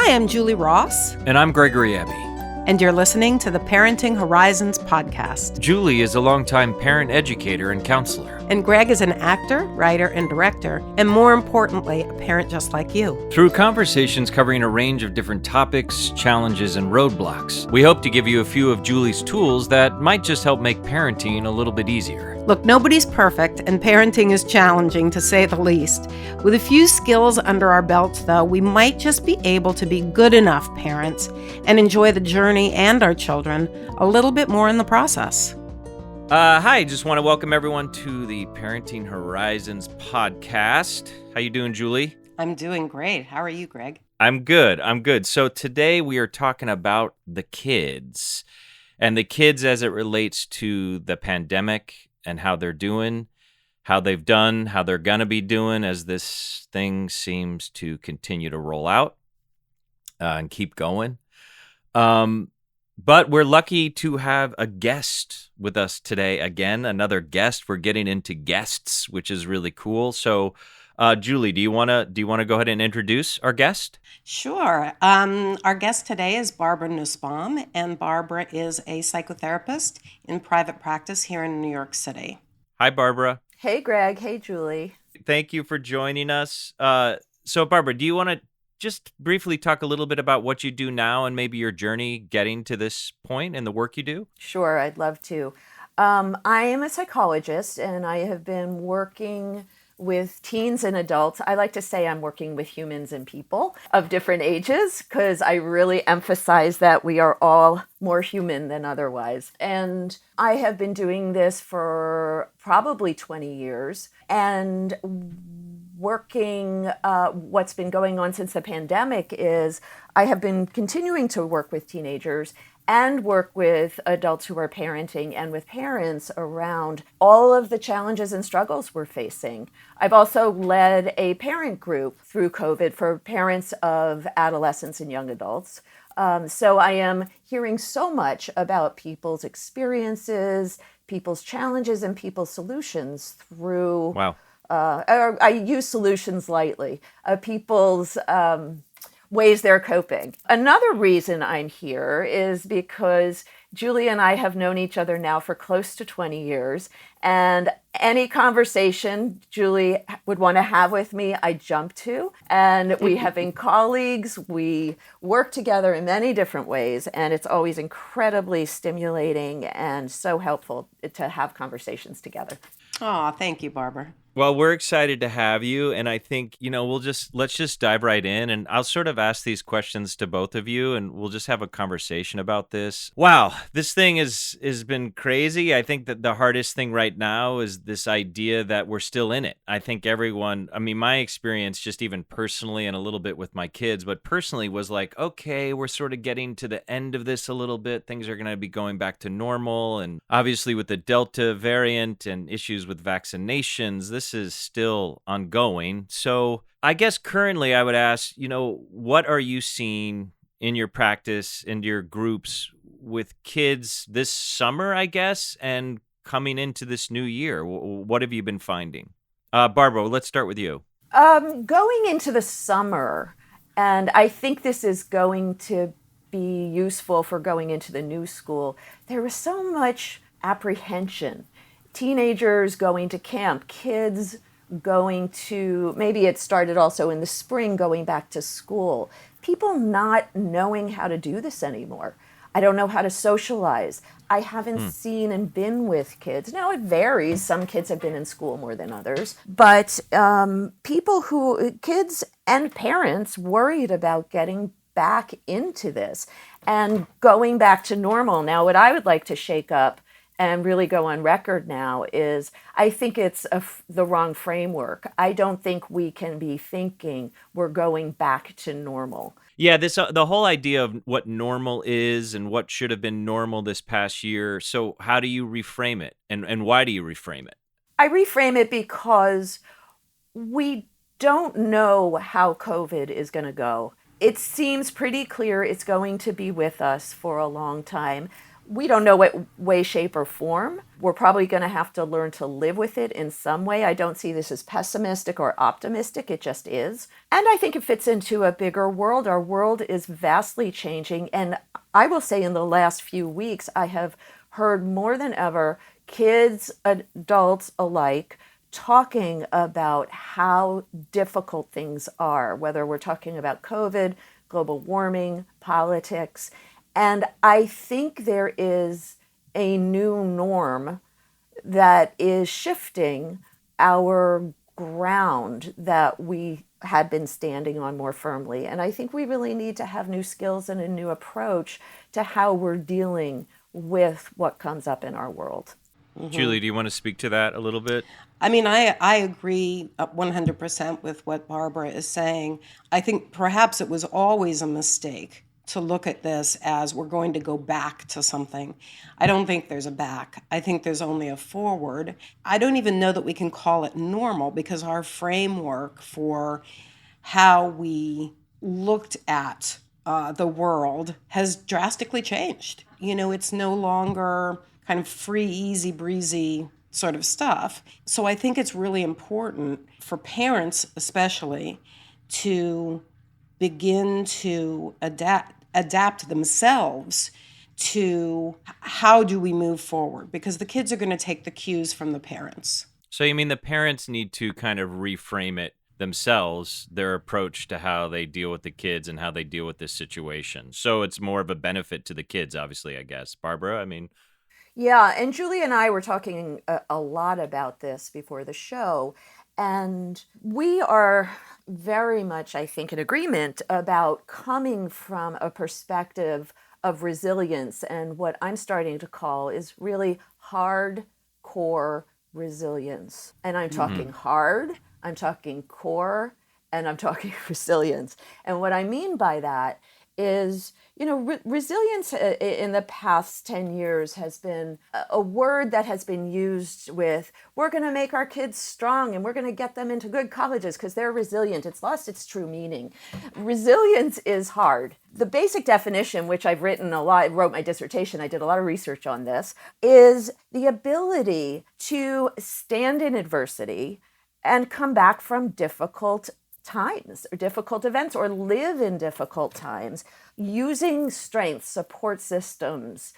Hi, I'm Julie Ross. And I'm Gregory Abbey. And you're listening to the Parenting Horizons podcast. Julie is a longtime parent educator and counselor. And Greg is an actor, writer, and director, and more importantly, a parent just like you. Through conversations covering a range of different topics, challenges, and roadblocks, we hope to give you a few of Julie's tools that might just help make parenting a little bit easier. Look, nobody's perfect, and parenting is challenging, to say the least. With a few skills under our belts, though, we might just be able to be good enough parents and enjoy the journey and our children a little bit more in the process. Hi, just want to welcome everyone to the Parenting Horizons podcast. How you doing, Julie? I'm doing great. How are you, Greg? I'm good. So today we are talking about the kids, and the kids as it relates to the pandemic and how they're doing, how they've done, how they're going to be doing as this thing seems to continue to roll out and keep going. But we're lucky to have a guest with us today. Again, another guest. We're getting into guests, which is really cool. So, Julie, do you want to go ahead and introduce our guest? Sure. Our guest today is Barbara Nussbaum, and Barbara is a psychotherapist in private practice here in New York City. Hi, Barbara. Hey, Greg. Hey, Julie. Thank you for joining us. So, Barbara, do you want to just briefly talk a little bit about what you do now and maybe your journey getting to this point and the work you do? Sure, I'd love to. I am a psychologist, and I have been working with teens and adults. I like to say I'm working with humans and people of different ages because I really emphasize that we are all more human than otherwise. And I have been doing this for probably 20 years and working, what's been going on since the pandemic is I have been continuing to work with teenagers and work with adults who are parenting and with parents around all of the challenges and struggles we're facing. I've also led a parent group through COVID for parents of adolescents and young adults. So I am hearing so much about people's experiences, people's challenges, and people's solutions through... Wow. I use solutions lightly, people's ways they're coping. Another reason I'm here is because Julie and I have known each other now for close to 20 years, and any conversation Julie would want to have with me, I jump to. And we have been colleagues, we work together in many different ways, and it's always incredibly stimulating and so helpful to have conversations together. Oh, thank you, Barbara. Well, we're excited to have you, and I think, let's just dive right in, and I'll sort of ask these questions to both of you, and we'll just have a conversation about this. Wow, this thing has been crazy. I think that the hardest thing right now is this idea that we're still in it. I think my experience, just even personally and a little bit with my kids, but personally was like, okay, we're sort of getting to the end of this a little bit. Things are going to be going back to normal, and obviously with the Delta variant and issues with vaccinations, this is still ongoing. So I guess currently I would ask, what are you seeing in your practice, in your groups with kids this summer, I guess, and coming into this new year? What have you been finding? Barbara, let's start with you. Going into the summer, and I think this is going to be useful for going into the new school, there was so much apprehension. Teenagers going to camp, kids going to, maybe it started also in the spring, going back to school. People not knowing how to do this anymore. I don't know how to socialize. I haven't seen and been with kids. Now it varies. Some kids have been in school more than others. But kids and parents worried about getting back into this and going back to normal. Now what I would like to shake up and really go on record now is I think it's the wrong framework. I don't think we can be thinking we're going back to normal. Yeah, the whole idea of what normal is and what should have been normal this past year. So how do you reframe it? And why do you reframe it? I reframe it because we don't know how COVID is going to go. It seems pretty clear it's going to be with us for a long time. We don't know what way, shape, or form. We're probably going to have to learn to live with it in some way. I don't see this as pessimistic or optimistic. It just is. And I think it fits into a bigger world. Our world is vastly changing. And I will say in the last few weeks, I have heard more than ever kids, adults alike, talking about how difficult things are, whether we're talking about COVID, global warming, politics. And I think there is a new norm that is shifting our ground that we had been standing on more firmly. And I think we really need to have new skills and a new approach to how we're dealing with what comes up in our world. Julie, do you want to speak to that a little bit? I mean, I agree 100% with what Barbara is saying. I think perhaps it was always a mistake to look at this as we're going to go back to something. I don't think there's a back. I think there's only a forward. I don't even know that we can call it normal because our framework for how we looked at the world has drastically changed. You know, it's no longer kind of free, easy, breezy sort of stuff. So I think it's really important for parents especially to begin to adapt themselves to how do we move forward, because the kids are going to take the cues from the parents. So you mean the parents need to kind of reframe it themselves, their approach to how they deal with the kids and how they deal with this situation. So it's more of a benefit to the kids, obviously, I guess. Barbara, I mean... Yeah, and Julie and I were talking a lot about this before the show, and we are very much, I think, in agreement about coming from a perspective of resilience and what I'm starting to call is really hardcore resilience. And I'm talking hard, I'm talking core, and I'm talking resilience. And what I mean by that is, you know, resilience in the past 10 years has been a word that has been used with, we're going to make our kids strong and we're going to get them into good colleges because they're resilient. It's lost its true meaning. Resilience is hard. The basic definition, which I've written a lot, wrote my dissertation, I did a lot of research on this, is the ability to stand in adversity and come back from difficult times or difficult events or live in difficult times using strength, support systems,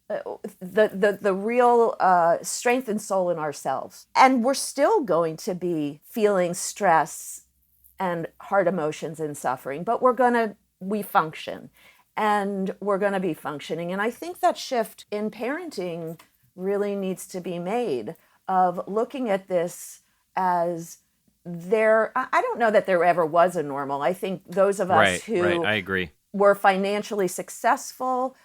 the real strength and soul in ourselves. And we're still going to be feeling stress and hard emotions and suffering, but we function and we're going to be functioning. And I think that shift in parenting really needs to be made of looking at this as I don't know that there ever was a normal. I think those of us who I agree. were financially successful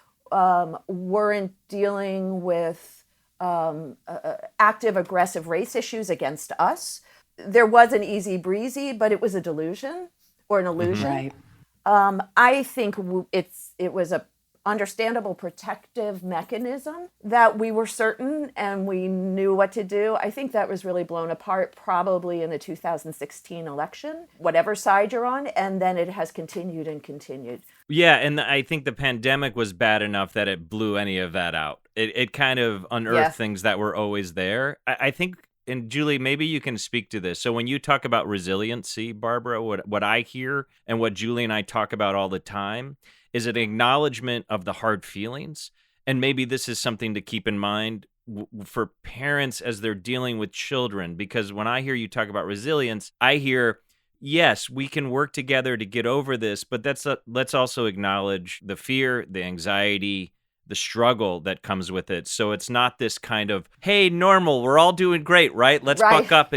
weren't dealing with active, aggressive race issues against us. There was an easy breezy, but it was a delusion or an illusion. Right. I think it was a understandable protective mechanism that we were certain and we knew what to do. I think that was really blown apart probably in the 2016 election, whatever side you're on, and then it has continued and continued. Yeah, and I think the pandemic was bad enough that it blew any of that out. It kind of unearthed things that were always there. I think, and Julie, maybe you can speak to this. So when you talk about resiliency, Barbara, what I hear and what Julie and I talk about all the time is an acknowledgement of the hard feelings. And maybe this is something to keep in mind for parents as they're dealing with children. Because when I hear you talk about resilience, I hear, yes, we can work together to get over this, but let's also acknowledge the fear, the anxiety, the struggle that comes with it. So it's not this kind of, hey, normal, we're all doing great, right? Let's buck up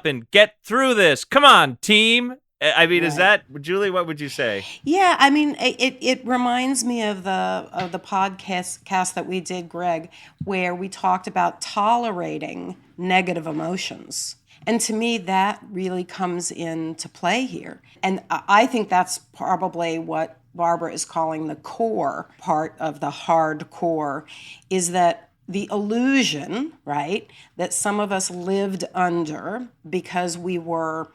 and get through this. Come on, team. I mean, is that, Julie, what would you say? Yeah, I mean, it reminds me of the podcast that we did, Greg, where we talked about tolerating negative emotions. And to me, that really comes into play here. And I think that's probably what Barbara is calling the core part of the hardcore, is that the illusion, right, that some of us lived under because we were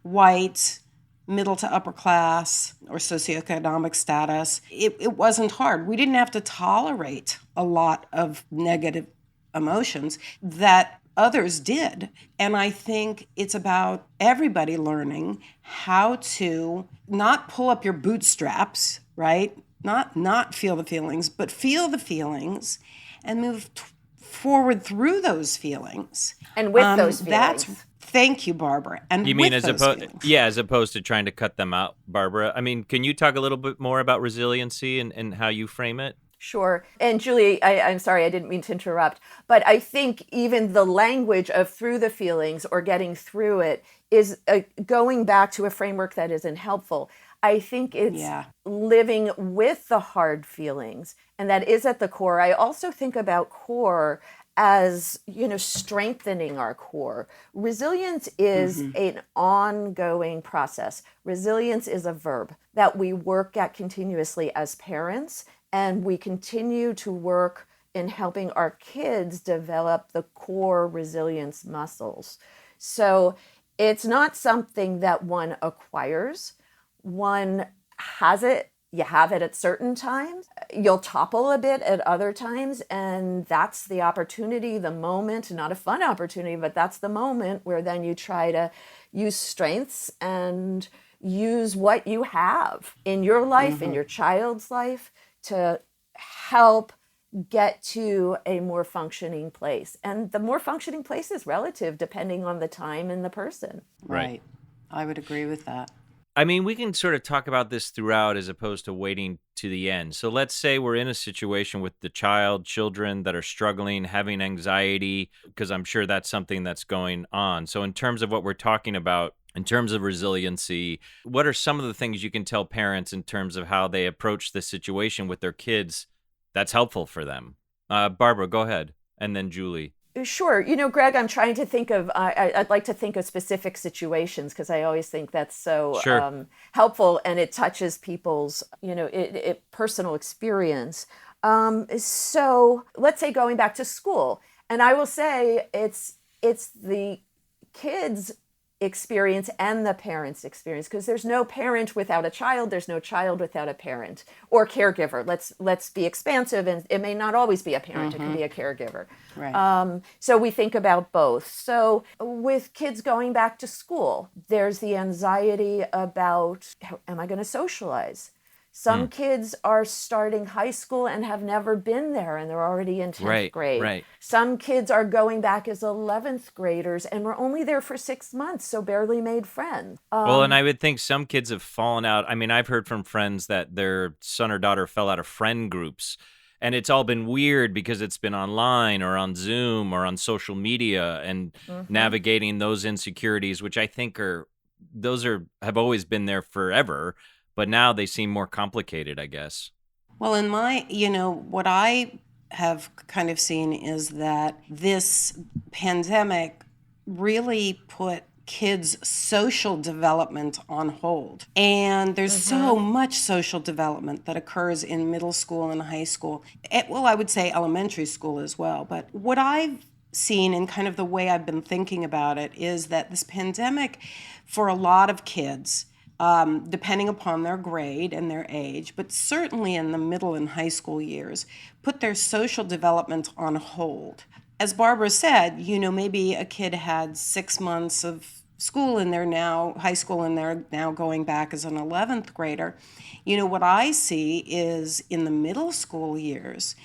white, middle to upper class or socioeconomic status, it wasn't hard. We didn't have to tolerate a lot of negative emotions that others did. And I think it's about everybody learning how to not pull up your bootstraps, right? Not feel the feelings, but feel the feelings and move forward through those feelings. And with those feelings. Thank you, Barbara. And You mean with as those feelings. as opposed to trying to cut them out, Barbara? I mean, can you talk a little bit more about resiliency and how you frame it? Sure. And Julie, I'm sorry, I didn't mean to interrupt, but I think even the language of through the feelings or getting through it is going back to a framework that isn't helpful. I think it's living with the hard feelings, and that is at the core. I also think about core as, strengthening our core. Resilience is an ongoing process. Resilience is a verb that we work at continuously as parents, and we continue to work in helping our kids develop the core resilience muscles. So it's not something that one acquires. One has it. You have it at certain times. You'll topple a bit at other times. And that's the opportunity, the moment, not a fun opportunity, but that's the moment where then you try to use strengths and use what you have in your life, in your child's life, to help get to a more functioning place. And the more functioning place is relative depending on the time and the person. Right. I would agree with that. I mean, we can sort of talk about this throughout as opposed to waiting to the end. So let's say we're in a situation with the children that are struggling, having anxiety, because I'm sure that's something that's going on. So in terms of what we're talking about, in terms of resiliency, what are some of the things you can tell parents in terms of how they approach the situation with their kids that's helpful for them? Barbara, go ahead. And then Julie. Sure. Greg, I'm trying to think of, I'd like to think of specific situations because I always think that's so helpful, and it touches people's, personal experience. So let's say going back to school, and I will say it's the kids' experience and the parents' experience, because there's no parent without a child, there's no child without a parent or caregiver. Let's be expansive, and it may not always be a parent, it can be a caregiver. Right. So we think about both. So with kids going back to school, there's the anxiety about, am I going to socialize? Some kids are starting high school and have never been there, and they're already in 10th grade. Right. Some kids are going back as 11th graders and were only there for 6 months, so barely made friends. Well, and I would think some kids have fallen out. I mean, I've heard from friends that their son or daughter fell out of friend groups, and it's all been weird because it's been online or on Zoom or on social media, and navigating those insecurities, which I think have always been there forever. But now they seem more complicated, I guess. Well, in my, what I have kind of seen is that this pandemic really put kids' social development on hold. And there's so much social development that occurs in middle school and high school. I would say elementary school as well. But what I've seen and kind of the way I've been thinking about it is that this pandemic, for a lot of kids, depending upon their grade and their age, but certainly in the middle and high school years, put their social development on hold. As Barbara said, maybe a kid had 6 months of school and they're now high school and they're now going back as an 11th grader. What I see is in the middle school years,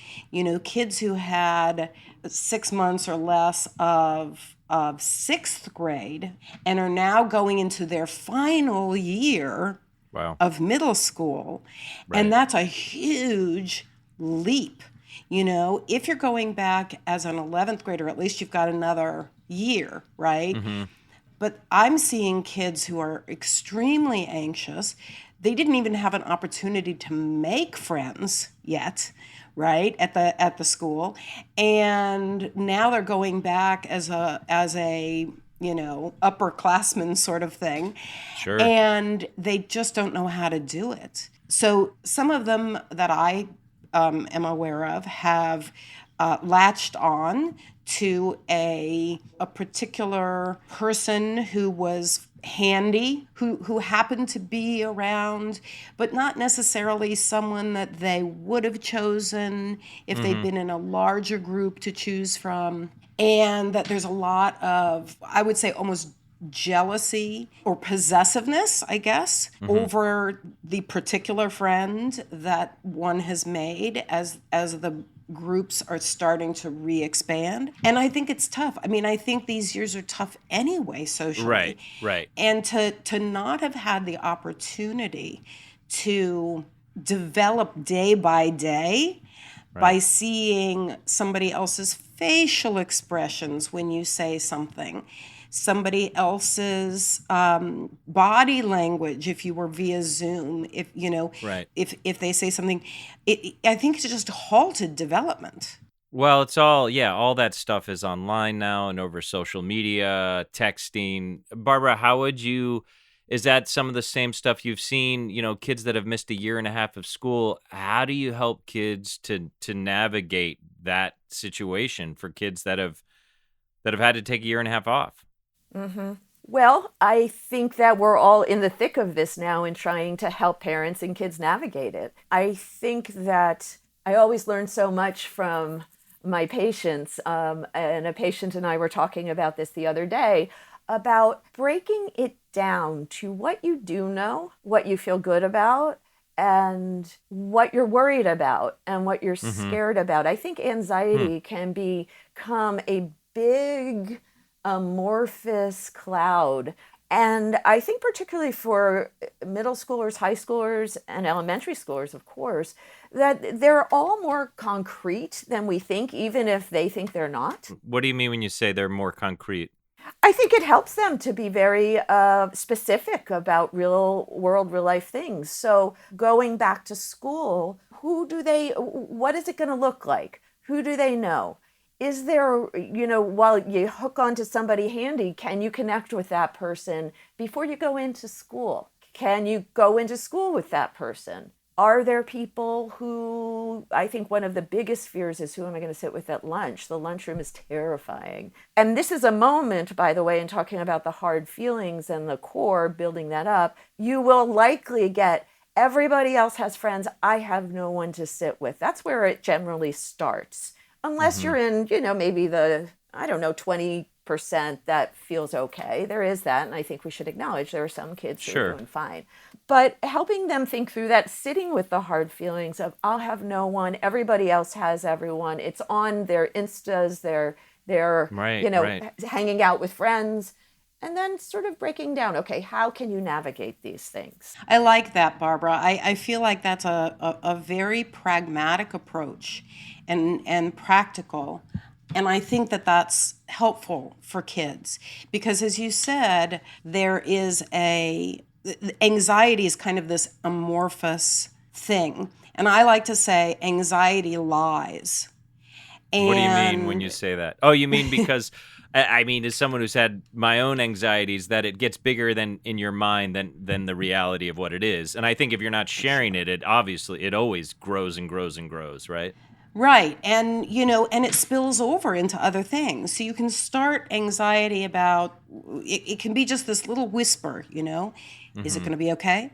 kids who had 6 months or less of 6th grade and are now going into their final year of middle school. Right. And that's a huge leap. If you're going back as an 11th grader, at least you've got another year, right? But I'm seeing kids who are extremely anxious. They didn't even have an opportunity to make friends yet, right, at the school, and now they're going back as a upperclassman sort of thing. Sure. And they just don't know how to do it. So some of them that I am aware of have latched on to a particular person who was handy, who happen to be around, but not necessarily someone that they would have chosen if they'd been in a larger group to choose from. And that there's a lot of, I would say, almost jealousy or possessiveness, I guess, over the particular friend that one has made as the groups are starting to re-expand. And I think it's tough. I mean, I think these years are tough anyway socially. Right. And to not have had the opportunity to develop day by day by seeing somebody else's facial expressions when you say something, somebody else's body language if you were via Zoom, if if they say something, I think it's just halted development. Well, it's all that stuff is online now and over social media, texting. Barbara, is that some of the same stuff you've seen, kids that have missed a year and a half of school? How do you help kids to navigate that situation for kids that have had to take a year and a half off? Well, I think that we're all in the thick of this now and trying to help parents and kids navigate it. I think that I always learn so much from my patients, and a patient and I were talking about this the other day, about breaking it down to what you do know, what you feel good about, and what you're worried about and what you're scared about. I think anxiety can become a big amorphous cloud. And I think particularly for middle schoolers, high schoolers, and elementary schoolers, of course, that they're all more concrete than we think, even if they think they're not. What do you mean when you say they're more concrete? I think it helps them to be very specific about real world, real life things. So going back to school, what is it going to look like? Who do they know? Is there, while you hook onto somebody handy, can you connect with that person before you go into school? Can you go into school with that person? Are there people who, I think one of the biggest fears is, who am I going to sit with at lunch? The lunchroom is terrifying. And this is a moment, by the way, in talking about the hard feelings and the core, building that up, you will likely get, everybody else has friends, I have no one to sit with. That's where it generally starts. Unless you're in, maybe the, 20% that feels okay. There is that, and I think we should acknowledge there are some kids who are doing fine. But helping them think through that, sitting with the hard feelings of, I'll have no one, everybody else has everyone. It's on their Instas, they're hanging out with friends. And then sort of breaking down, okay, how can you navigate these things? I like that, Barbara. I feel like that's a very pragmatic approach and practical. And I think that that's helpful for kids because, as you said, anxiety is kind of this amorphous thing. And I like to say anxiety lies. What do you mean when you say that? Oh, you mean because... I mean, as someone who's had my own anxieties, that it gets bigger than in your mind than the reality of what it is. And I think if you're not sharing it, it always grows and grows and grows, right? Right. And, and it spills over into other things. So you can start anxiety about, it can be just this little whisper, is it going to be okay?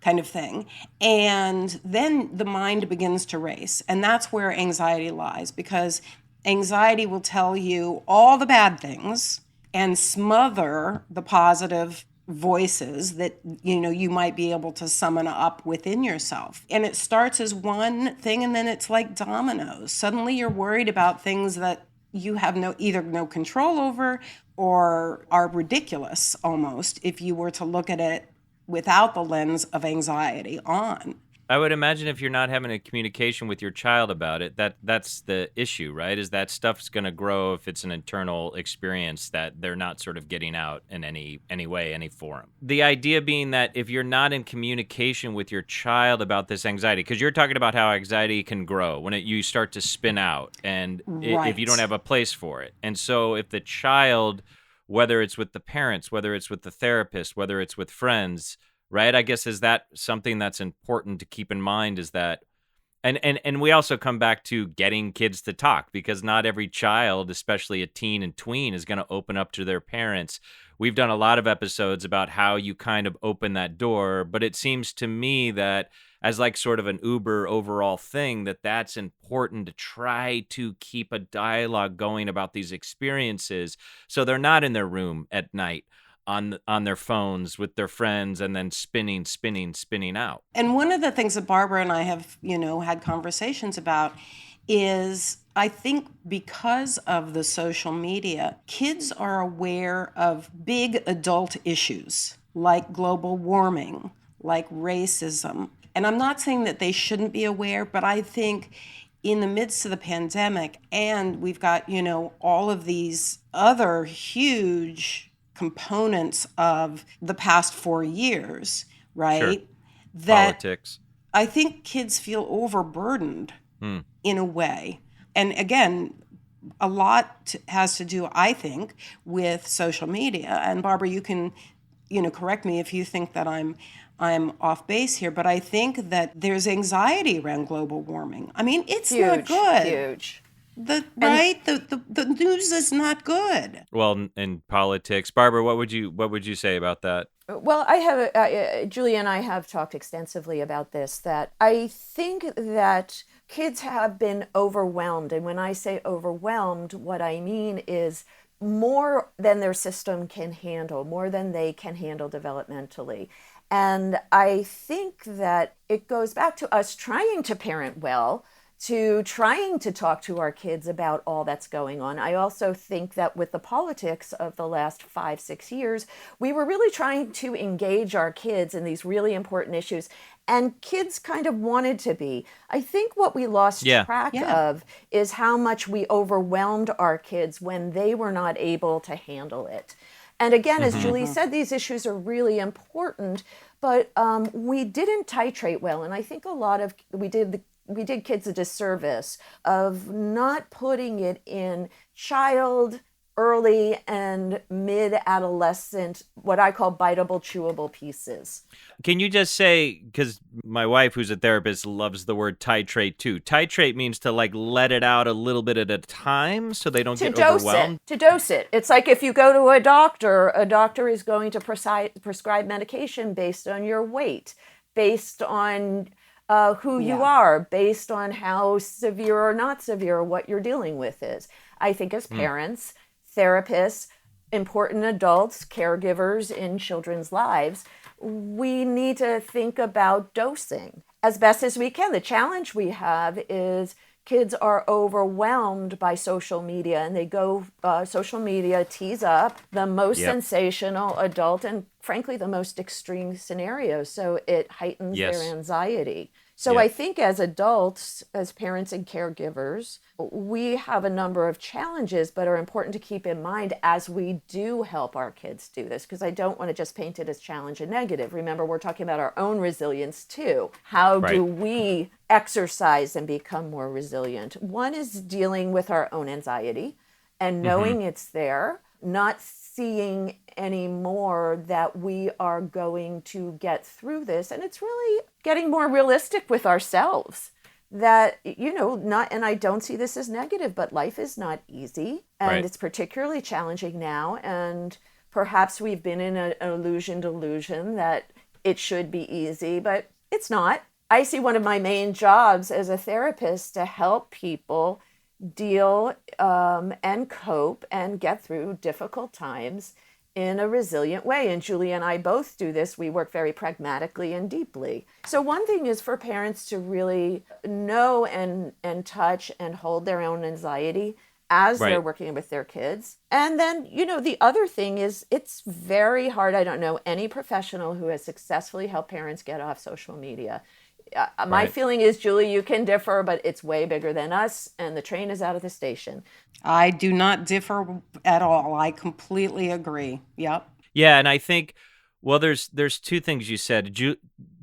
Kind of thing. And then the mind begins to race. And that's where anxiety lies, because anxiety will tell you all the bad things and smother the positive voices that you might be able to summon up within yourself. And it starts as one thing, and then it's like dominoes. Suddenly you're worried about things that you have either no control over or are ridiculous almost if you were to look at it without the lens of anxiety on. I would imagine if you're not having a communication with your child about it, that's the issue, right? Is that stuff's going to grow if it's an internal experience that they're not sort of getting out in any way, any forum. The idea being that if you're not in communication with your child about this anxiety, because you're talking about how anxiety can grow when you start to spin out, and if you don't have a place for it. And so if the child, whether it's with the parents, whether it's with the therapist, whether it's with friends, right? I guess, is that something that's important to keep in mind, is that, and we also come back to getting kids to talk, because not every child, especially a teen and tween, is going to open up to their parents we've done a lot of episodes about how you kind of open that door, but it seems to me that as like sort of an Uber overall thing, that's important to try to keep a dialogue going about these experiences so they're not in their room at night on their phones with their friends and then spinning out. And one of the things that Barbara and I have, had conversations about is I think because of the social media, kids are aware of big adult issues like global warming, like racism. And I'm not saying that they shouldn't be aware, but I think in the midst of the pandemic, and we've got, all of these other huge components of the past 4 years, right? Sure. That Politics. I think kids feel overburdened in a way. And again, a lot has to do, I think, with social media. And Barbara, you can, correct me if you think that I'm off base here, but I think that there's anxiety around global warming. I mean, it's not good. Huge. The news is not good. Well, in politics, Barbara, what would you say about that? Well, I have Julia and I have talked extensively about this. That I think that kids have been overwhelmed, and when I say overwhelmed, what I mean is more than their system can handle, more than they can handle developmentally. And I think that it goes back to us trying to parent well, to trying to talk to our kids about all that's going on. I also think that with the politics of the last 5-6 years, we were really trying to engage our kids in these really important issues, and kids kind of wanted to be. I think what we lost track of is how much we overwhelmed our kids when they were not able to handle it. And again, as Julie said, these issues are really important, but we didn't titrate well. And I think we did kids a disservice of not putting it in child, early, and mid-adolescent, what I call biteable, chewable pieces. Can you just say, because my wife, who's a therapist, loves the word titrate too. Titrate means to like let it out a little bit at a time so they don't get overwhelmed? To dose it. It's like if you go to a doctor is going to prescribe medication based on your weight, based on who you are, based on how severe or not severe what you're dealing with is. I think as parents, therapists, important adults, caregivers in children's lives, we need to think about dosing as best as we can. The challenge we have is kids are overwhelmed by social media, and they go, social media tees up the most sensational adult and frankly the most extreme scenarios. So it heightens their anxiety. So I think as adults, as parents and caregivers, we have a number of challenges, but are important to keep in mind as we do help our kids do this, because I don't want to just paint it as challenge and negative. Remember, we're talking about our own resilience too. How do we exercise and become more resilient? One is dealing with our own anxiety and knowing it's there, not seeing anymore that we are going to get through this. And it's really getting more realistic with ourselves that, and I don't see this as negative, but life is not easy. And it's particularly challenging now. And perhaps we've been in an delusion that it should be easy, but it's not. I see one of my main jobs as a therapist to help people deal and cope and get through difficult times in a resilient way. And Julie and I both do this. We work very pragmatically and deeply. So one thing is for parents to really know and touch and hold their own anxiety as they're working with their kids. And then, the other thing is it's very hard. I don't know any professional who has successfully helped parents get off social media. My feeling is, Julie, you can differ, but it's way bigger than us, and the train is out of the station. I do not differ at all. I completely agree. Yep. Yeah, and I think, well, there's two things you said.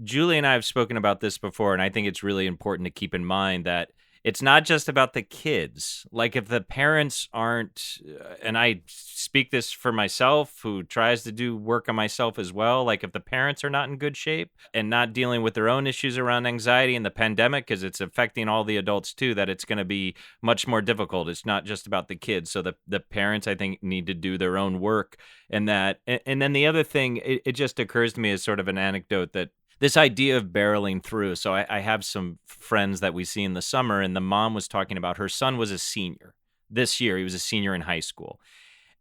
Julie and I have spoken about this before, and I think it's really important to keep in mind that it's not just about the kids. Like if the parents aren't, and I speak this for myself, who tries to do work on myself as well. Like if the parents are not in good shape and not dealing with their own issues around anxiety and the pandemic, because it's affecting all the adults too, that it's going to be much more difficult. It's not just about the kids. So the parents, I think, need to do their own work. And then the other thing, it just occurs to me as sort of an anecdote that this idea of barreling through. So I have some friends that we see in the summer, and the mom was talking about her son was a senior this year. He was a senior in high school,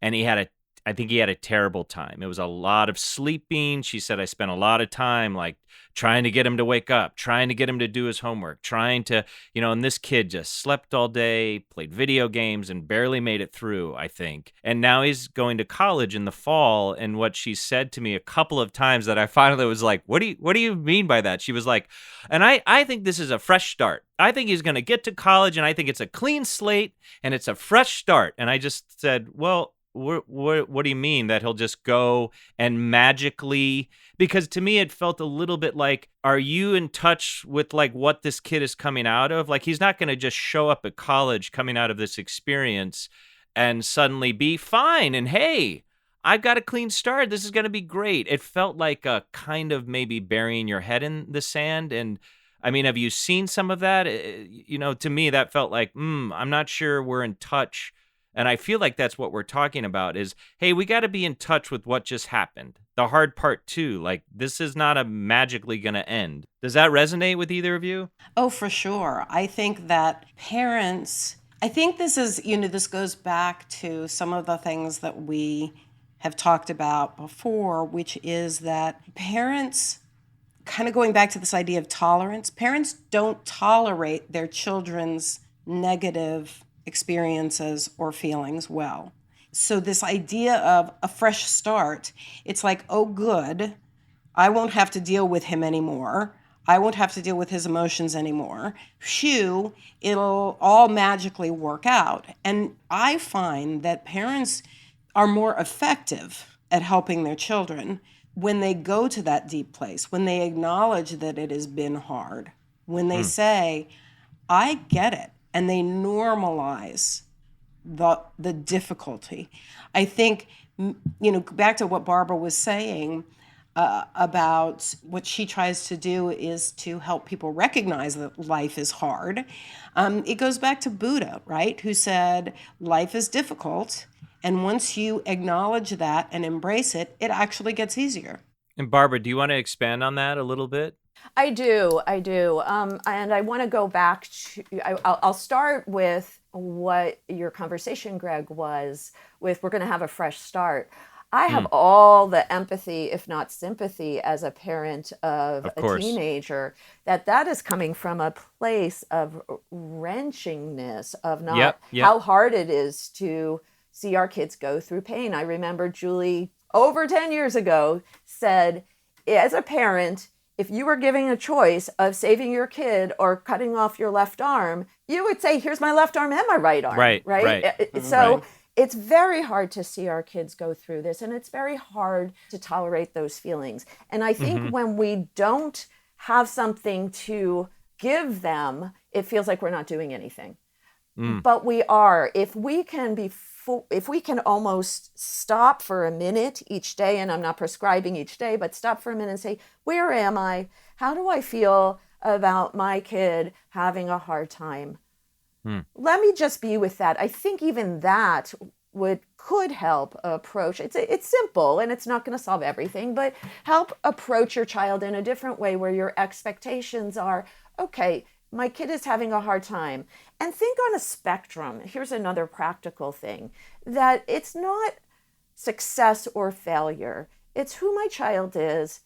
and I think he had a terrible time. It was a lot of sleeping. She said, I spent a lot of time like trying to get him to wake up, trying to get him to do his homework, trying to, and this kid just slept all day, played video games, and barely made it through, I think. And now he's going to college in the fall. And what she said to me a couple of times that I finally was like, what do you mean by that? She was like, and I think this is a fresh start. I think he's going to get to college, and I think it's a clean slate and it's a fresh start. And I just said, well, what do you mean that he'll just go and magically, because to me it felt a little bit like, are you in touch with like what this kid is coming out of? Like he's not going to just show up at college coming out of this experience and suddenly be fine and hey, I've got a clean start, this is going to be great. It felt like a kind of maybe burying your head in the sand. And I mean, have you seen some of that? To me that felt like I'm not sure we're in touch. And I feel like that's what we're talking about is, hey, we got to be in touch with what just happened. The hard part too, like this is not magically going to end. Does that resonate with either of you? Oh, for sure. I think that parents, I think this is, this goes back to some of the things that we have talked about before, which is that parents, kind of going back to this idea of tolerance, parents don't tolerate their children's negative experiences or feelings well. So this idea of a fresh start, it's like, oh, good, I won't have to deal with him anymore. I won't have to deal with his emotions anymore. Phew, it'll all magically work out. And I find that parents are more effective at helping their children when they go to that deep place, when they acknowledge that it has been hard, when they say, I get it. And they normalize the difficulty. I think, back to what Barbara was saying about what she tries to do is to help people recognize that life is hard. It goes back to Buddha, right, who said life is difficult. And once you acknowledge that and embrace it, it actually gets easier. And Barbara, do you want to expand on that a little bit? I do. And I want to go back to, I'll start with what your conversation, Greg, was with, we're going to have a fresh start. I have all the empathy, if not sympathy, as a parent of a teenager, that is coming from a place of wrenchingness, of not how hard it is to see our kids go through pain. I remember Julie, over 10 years ago, said, as a parent, if you were giving a choice of saving your kid or cutting off your left arm, you would say, here's my left arm and my right arm. Right. So it's very hard to see our kids go through this, and it's very hard to tolerate those feelings. And I think when we don't have something to give them, it feels like we're not doing anything. But we are. If we can almost stop for a minute each day, and I'm not prescribing each day, but stop for a minute and say, where am I? How do I feel about my kid having a hard time? Let me just be with that. I think even that could help approach. It's simple and it's not going to solve everything, but help approach your child in a different way where your expectations are, okay, my kid is having a hard time. And think on a spectrum. Here's another practical thing, that it's not success or failure. It's who my child is.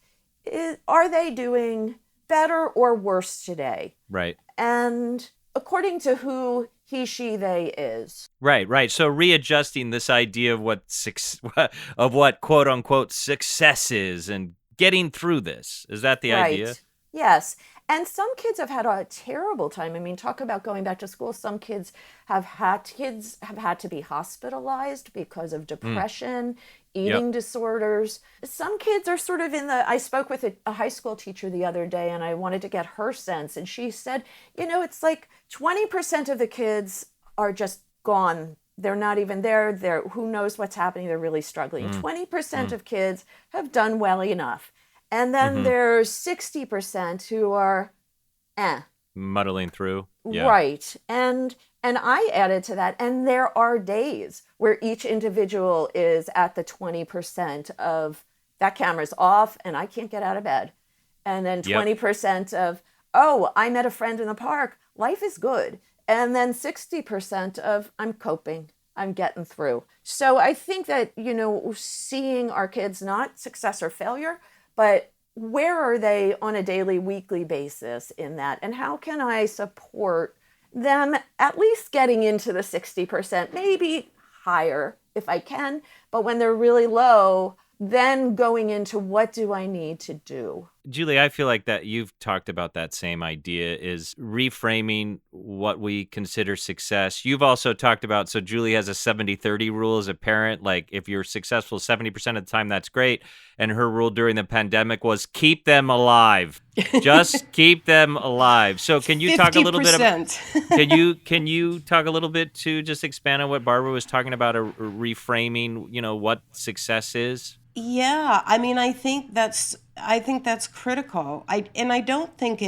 Are they doing better or worse today? Right. And according to who he, she, they is. Right. So readjusting this idea of what quote unquote success is and getting through this. Is that the idea? Yes. And some kids have had a terrible time. I mean, talk about going back to school. Some kids have had to be hospitalized because of depression, Yep. eating disorders. Some kids are sort of in the, I spoke with a high school teacher the other day and I wanted to get her sense. And she said, it's like 20% of the kids are just gone. They're not even there. Who knows what's happening? They're really struggling. 20% of kids have done well enough. And then Mm-hmm. there's 60% who are eh. Muddling through. Yeah. Right. And I added to that, and there are days where each individual is at the 20% of that camera's off and I can't get out of bed. And then Yep. 20% of, oh, I met a friend in the park. Life is good. And then 60% of, I'm coping. I'm getting through. So I think that, seeing our kids, not success or failure, but where are they on a daily, weekly basis in that? And how can I support them at least getting into the 60%, maybe higher if I can. But when they're really low, then going into what do I need to do? Julie, I feel like that you've talked about that same idea, is reframing what we consider success. You've also talked about, so Julie has a 70-30 rule as a parent. Like if you're successful 70% of the time, that's great. And her rule during the pandemic was keep them alive. Just keep them alive. So can you talk a little bit about, 50%. can you talk a little bit to just expand on what Barbara was talking about, reframing, what success is? Yeah, I mean, I think that's critical. I don't think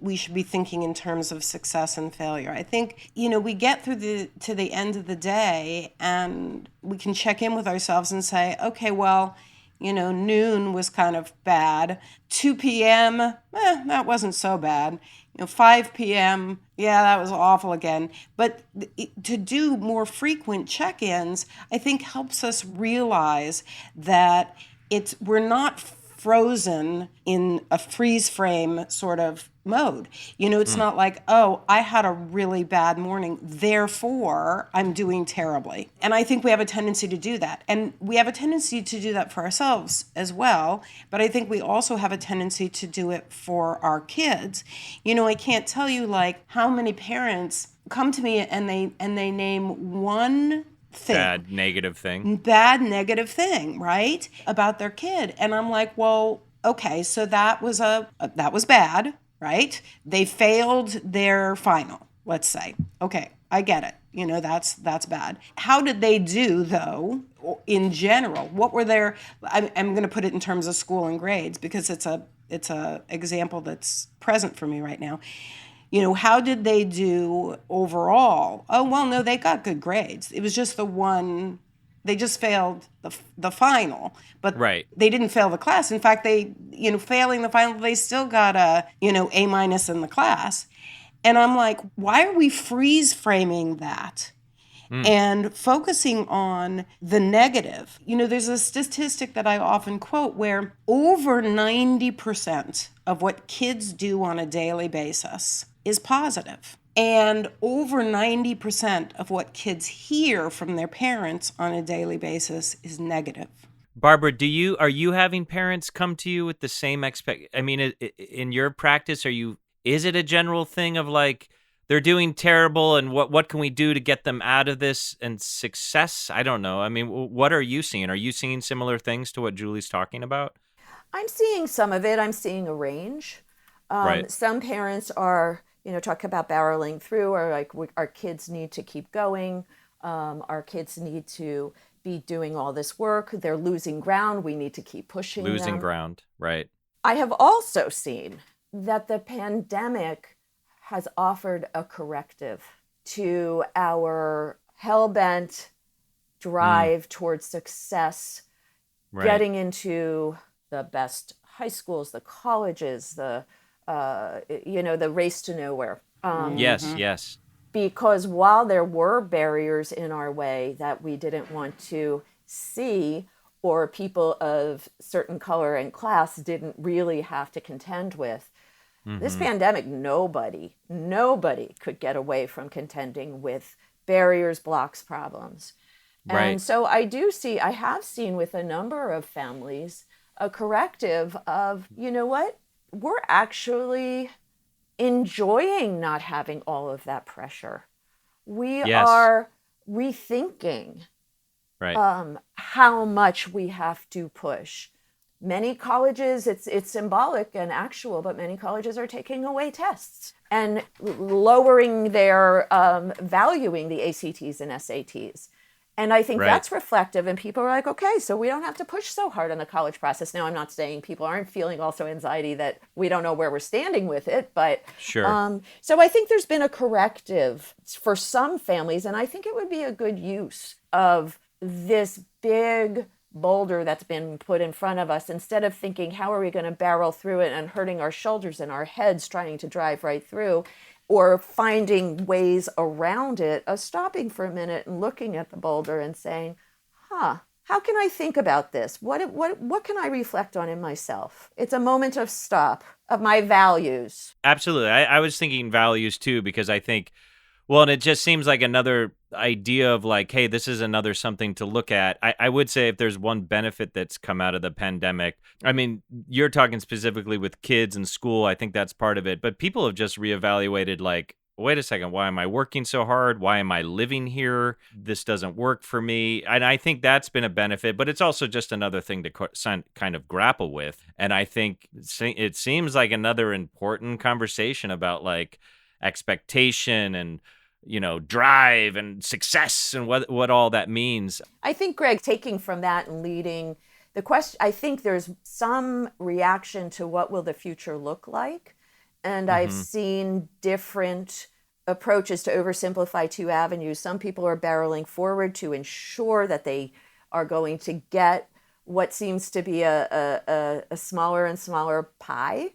we should be thinking in terms of success and failure. I think, we get to the end of the day and we can check in with ourselves and say, okay, well, noon was kind of bad. 2 p.m., that wasn't so bad. 5 p.m., yeah, that was awful again. But to do more frequent check-ins, I think helps us realize that we're not frozen in a freeze frame sort of mode. It's not like, oh, I had a really bad morning, therefore I'm doing terribly. And I think we have a tendency to do that. And we have a tendency to do that for ourselves as well. But I think we also have a tendency to do it for our kids. I can't tell you like how many parents come to me and they name one thing. Bad negative thing, right? About their kid. And I'm like, well, okay, so that was bad, right? They failed their final, let's say. Okay, I get it. That's bad. How did they do though, in general? What were their, I'm going to put it in terms of school and grades because it's a example that's present for me right now. How did they do overall? Oh, well, no, they got good grades. It was just they just failed the final, but Right. They didn't fail the class. In fact, they, failing the final, they still got a, A- in the class. And I'm like, why are we freeze framing that? And focusing on the negative. There's a statistic that I often quote where over 90% of what kids do on a daily basis is positive. And over 90% of what kids hear from their parents on a daily basis is negative. Barbara, are you having parents come to you with the same I mean, in your practice, is it a general thing of like, they're doing terrible and what can we do to get them out of this and success? I don't know. I mean, what are you seeing? Are you seeing similar things to what Julie's talking about? I'm seeing some of it. I'm seeing a range. Right. Some parents are, talk about barreling through, or like our kids need to keep going. Our kids need to be doing all this work. They're losing ground. We need to keep pushing them. Losing ground. Right. I have also seen that the pandemic has offered a corrective to our hell-bent drive towards success, Right. getting into the best high schools, the colleges, the race to nowhere. Yes. Because while there were barriers in our way that we didn't want to see, or people of certain color and class didn't really have to contend with, this pandemic, nobody could get away from contending with barriers, blocks, problems. Right. And so I have seen with a number of families a corrective of, you know what, we're actually enjoying not having all of that pressure. We Yes. are rethinking Right. how much we have to push. Many colleges, it's symbolic and actual, but many colleges are taking away tests and lowering their valuing the ACTs and SATs. And I think Right. that's reflective, and people are like, okay, so we don't have to push so hard on the college process. Now, I'm not saying people aren't feeling also anxiety that we don't know where we're standing with it, but Sure. so I think there's been a corrective for some families, and I think it would be a good use of this big boulder that's been put in front of us. Instead of thinking, how are we going to barrel through it and hurting our shoulders and our heads trying to drive right through, or finding ways around it, of stopping for a minute and looking at the boulder and saying, how can I think about this? What can I reflect on in myself? It's a moment of stop, of my values. Absolutely. I was thinking values too, because I think, well, and it just seems like another idea of like, hey, this is another something to look at. I would say if there's one benefit that's come out of the pandemic, I mean, you're talking specifically with kids and school. I think that's part of it. But people have just reevaluated like, wait a second, why am I working so hard? Why am I living here? This doesn't work for me. And I think that's been a benefit, but it's also just another thing to kind of grapple with. And I think it seems like another important conversation about like expectation and drive and success and what all that means. I think, Greg, taking from that and leading the question, I think there's some reaction to what will the future look like. And I've seen different approaches to oversimplify two avenues. Some people are barreling forward to ensure that they are going to get what seems to be a smaller and smaller pie.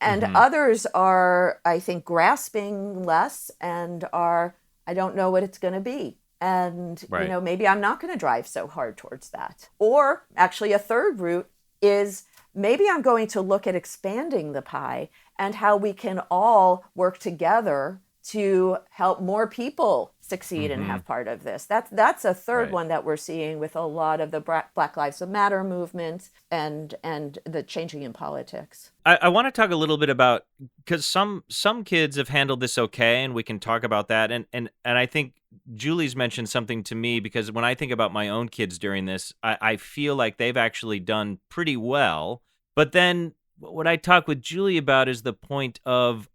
And others are, I think, grasping less and are, I don't know what it's going to be. And, Right. Maybe I'm not going to drive so hard towards that. Or actually a third route is maybe I'm going to look at expanding the pie and how we can all work together to help more people succeed and have part of this. That's a third Right. one that we're seeing with a lot of the Black Lives Matter movement and the changing in politics. I want to talk a little bit about, because some kids have handled this okay, and we can talk about that. And I think Julie's mentioned something to me, because when I think about my own kids during this, I feel like they've actually done pretty well. But then what I talk with Julie about is the point of,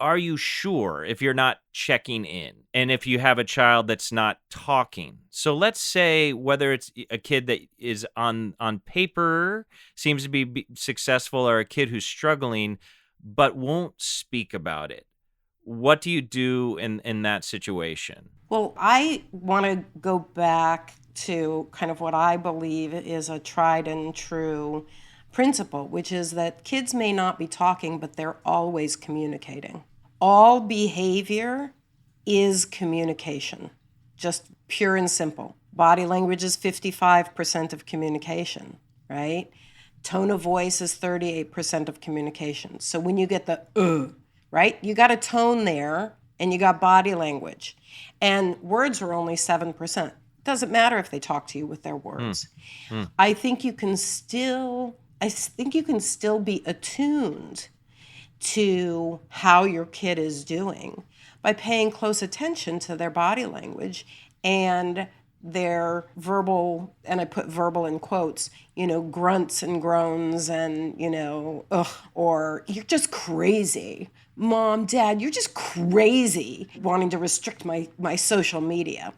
are you sure if you're not checking in and if you have a child that's not talking? So let's say whether it's a kid that is on paper seems to be successful, or a kid who's struggling but won't speak about it. What do you do in that situation? Well, I want to go back to kind of what I believe is a tried and true principle, which is that kids may not be talking, but they're always communicating. All behavior is communication, just pure and simple. Body language is 55% of communication, right? Tone of voice is 38% of communication. So when you get the right, you got a tone there and you got body language. And words are only 7%. Doesn't matter if they talk to you with their words. I think you can still be attuned to how your kid is doing by paying close attention to their body language and their verbal, and I put verbal in quotes, grunts and groans and, or you're just crazy. Mom, Dad, you're just crazy, wanting to restrict my social media.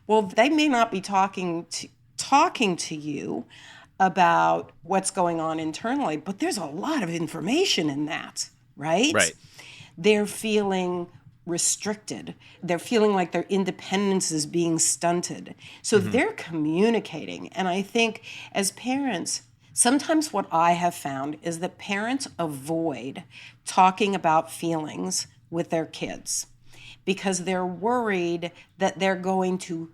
Well, they may not be talking to you about what's going on internally, but there's a lot of information in that. Right? Right. They're feeling restricted. They're feeling like their independence is being stunted. So they're communicating. And I think as parents, sometimes what I have found is that parents avoid talking about feelings with their kids because they're worried that they're going to,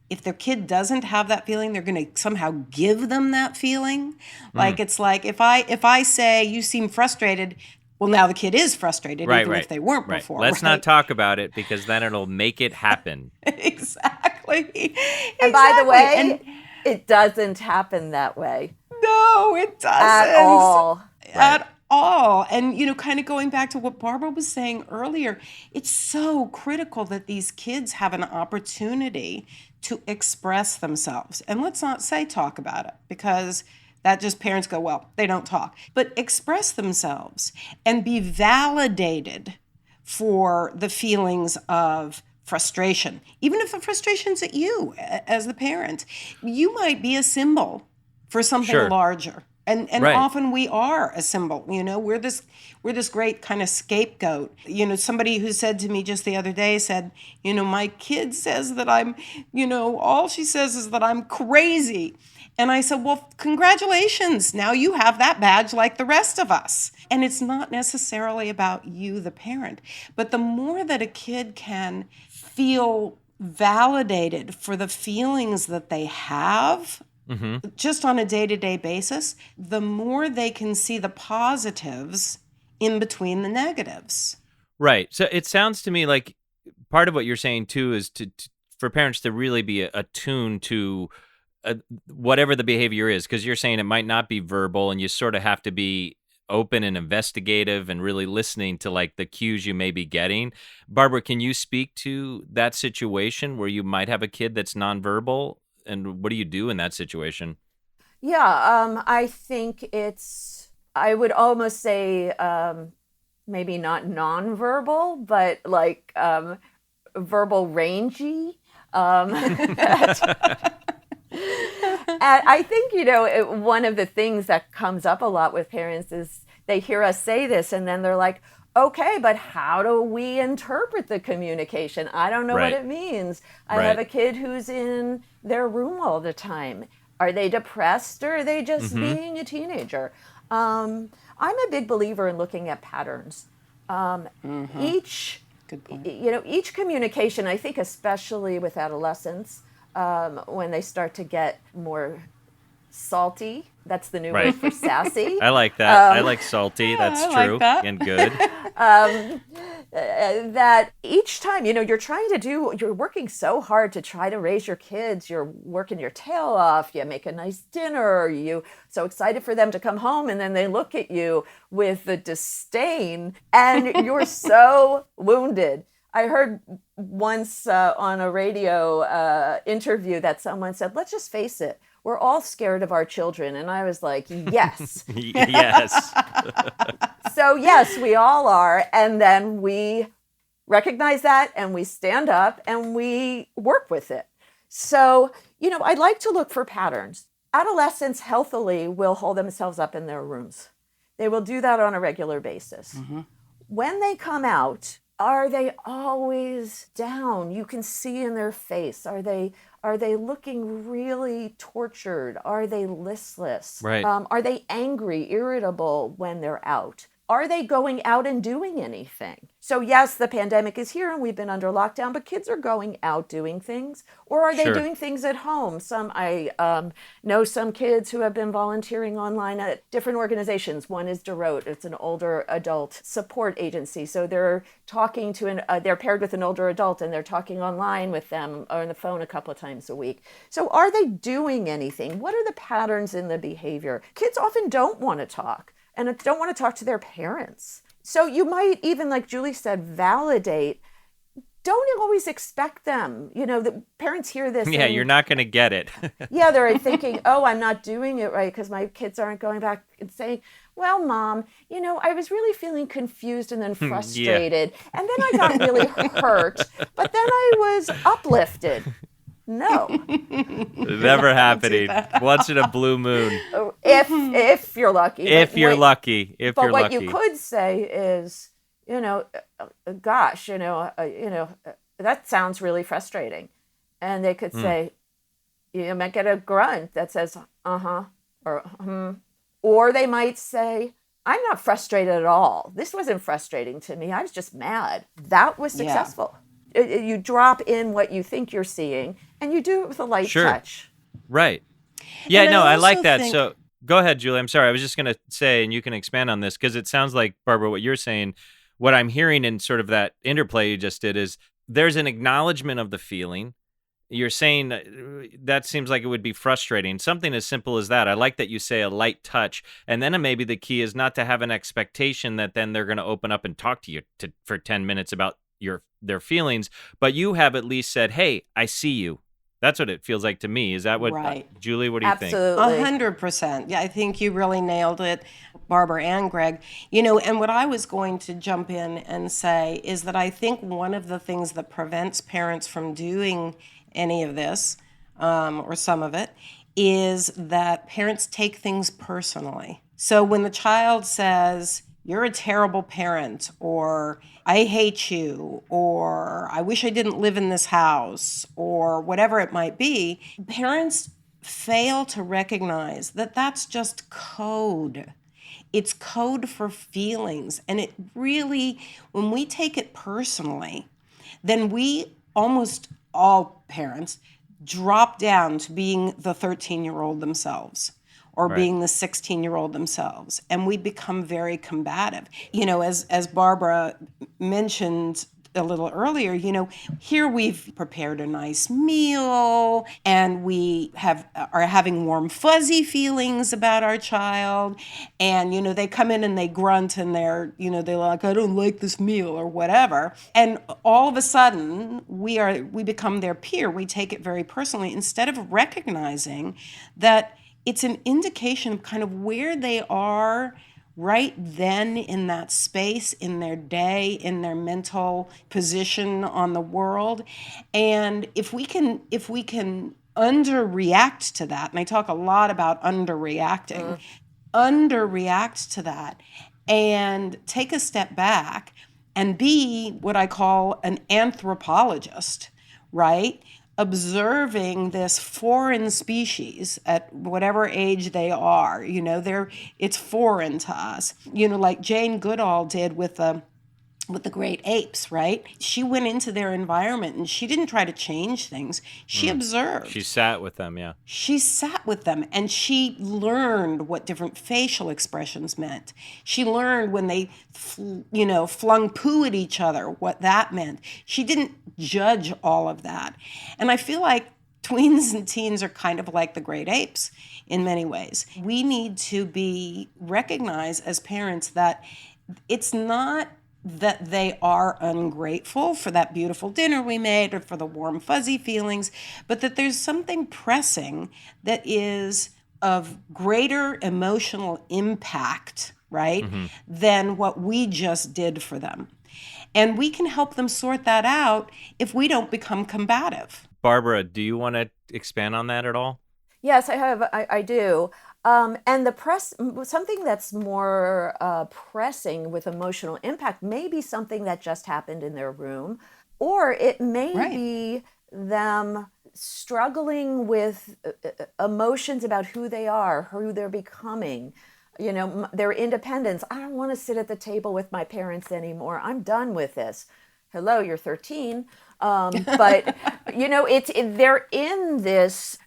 if their kid doesn't have that feeling, they're going to somehow give them that feeling. Like it's like if I say you seem frustrated, well, now the kid is frustrated, even if they weren't before. Let's not talk about it, because then it'll make it happen. Exactly. And by the way, it doesn't happen that way. No, it doesn't. At all. At all. And, kind of going back to what Barbara was saying earlier, it's so critical that these kids have an opportunity to express themselves. And let's not say talk about it, because that just parents go, well, they don't talk. But express themselves and be validated for the feelings of frustration. Even if the frustration's at you as the parent, you might be a symbol for something larger. And Right. often we are a symbol. We're this great kind of scapegoat. Somebody who said to me just the other day said, my kid says that I'm, all she says is that I'm crazy. And I said, well, congratulations. Now you have that badge like the rest of us. And it's not necessarily about you, the parent. But the more that a kid can feel validated for the feelings that they have, just on a day-to-day basis, the more they can see the positives in between the negatives. Right. So it sounds to me like part of what you're saying too is for parents to really be attuned to whatever the behavior is, because you're saying it might not be verbal, and you sort of have to be open and investigative and really listening to like the cues you may be getting. Barbara, can you speak to that situation where you might have a kid that's nonverbal, and what do you do in that situation? Yeah, I think I would almost say maybe not nonverbal, but like verbal rangy. And I think, one of the things that comes up a lot with parents is they hear us say this and then they're like, okay, but how do we interpret the communication? I don't know what it means. I have a kid who's in their room all the time. Are they depressed, or are they just being a teenager? I'm a big believer in looking at patterns. Each Good point. Each communication, I think especially with adolescents, when they start to get more salty. That's the new word for sassy. I like that. I like salty. That's I true like that. and good. That each time, you're working so hard to try to raise your kids, you're working your tail off, you make a nice dinner, you so excited for them to come home, and then they look at you with the disdain, and you're so wounded. I heard once on a radio interview that someone said, let's just face it, we're all scared of our children. And I was like, yes. Yes. So yes, we all are. And then we recognize that and we stand up and we work with it. So, I'd like to look for patterns. Adolescents healthily will hold themselves up in their rooms. They will do that on a regular basis. When they come out, are they always down? You can see in their face. Are they looking really tortured? Are they listless? Right. Are they angry, irritable when they're out? Are they going out and doing anything? So yes, the pandemic is here and we've been under lockdown, but kids are going out doing things. Or are they doing things at home? I know some kids who have been volunteering online at different organizations. One is DeRote. It's an older adult support agency. So they're talking to they're paired with an older adult and they're talking online with them or on the phone a couple of times a week. So are they doing anything? What are the patterns in the behavior? Kids often don't want to talk and don't want to talk to their parents. So you might even, like Julie said, validate. Don't always expect them. The parents hear this. Yeah, you're not going to get it. Yeah, they're thinking, oh, I'm not doing it right because my kids aren't going back and saying, well, Mom, I was really feeling confused and then frustrated. And then I got really hurt, but then I was uplifted. No. Never happening. Once in a blue moon. If you're lucky. If you're lucky. But what you could say is, gosh, that sounds really frustrating. And they could say, you might get a grunt that says, uh-huh, or Or they might say, I'm not frustrated at all. This wasn't frustrating to me. I was just mad. That was successful. You drop in what you think you're seeing, and you do it with a light touch. Right. Yeah, And I like that. think- So go ahead, Julie. I'm sorry. I was just going to say, and you can expand on this, because it sounds like, Barbara, what you're saying, what I'm hearing in sort of that interplay you just did is there's an acknowledgement of the feeling, You're saying that seems like it would be frustrating. Something as simple as that. I like that you say a light touch. And then maybe the key is not to have an expectation that then they're going to open up and talk to you for 10 minutes about their feelings, but you have at least said, "Hey, I see you." That's what it feels like to me. Is that what, Right. Julie, what do you think? Absolutely. 100%. Yeah, I think you really nailed it, Barbara and Greg. And what I was going to jump in and say is that I think one of the things that prevents parents from doing any of this, or some of it, is that parents take things personally. So when the child says, "You're a terrible parent," or "I hate you," or "I wish I didn't live in this house," or whatever it might be, parents fail to recognize that that's just code. It's code for feelings. And it really, when we take it personally, then we, almost all parents, drop down to being the 13-year-old themselves, or Right. being the 16-year-old themselves, and we become very combative. As Barbara mentioned a little earlier, here we've prepared a nice meal, and we are having warm fuzzy feelings about our child, and they come in and they grunt, and they're like, "I don't like this meal," or whatever, and all of a sudden we become their peer. We take it very personally, instead of recognizing that it's an indication of kind of where they are right then in that space, in their day, in their mental position on the world. And if we can underreact to that, and I talk a lot about underreacting, underreact to that and take a step back and be what I call an anthropologist, right? Observing this foreign species at whatever age they are, it's foreign to us. Like Jane Goodall did with the great apes, right? She went into their environment and she didn't try to change things. She observed. She sat with them, yeah. She sat with them and she learned what different facial expressions meant. She learned when they, flung poo at each other, what that meant. She didn't judge all of that. And I feel like tweens and teens are kind of like the great apes in many ways. We need to be recognized as parents that it's not that they are ungrateful for that beautiful dinner we made or for the warm fuzzy feelings, but that there's something pressing that is of greater emotional impact, right, than what we just did for them. And we can help them sort that out if we don't become combative. Barbara, do you want to expand on that at all? Yes, I have. I do. And something that's more pressing with emotional impact may be something that just happened in their room, or it may Right. be them struggling with emotions about who they are, who they're becoming, their independence. I don't want to sit at the table with my parents anymore. I'm done with this. Hello, you're 13. But, they're in this,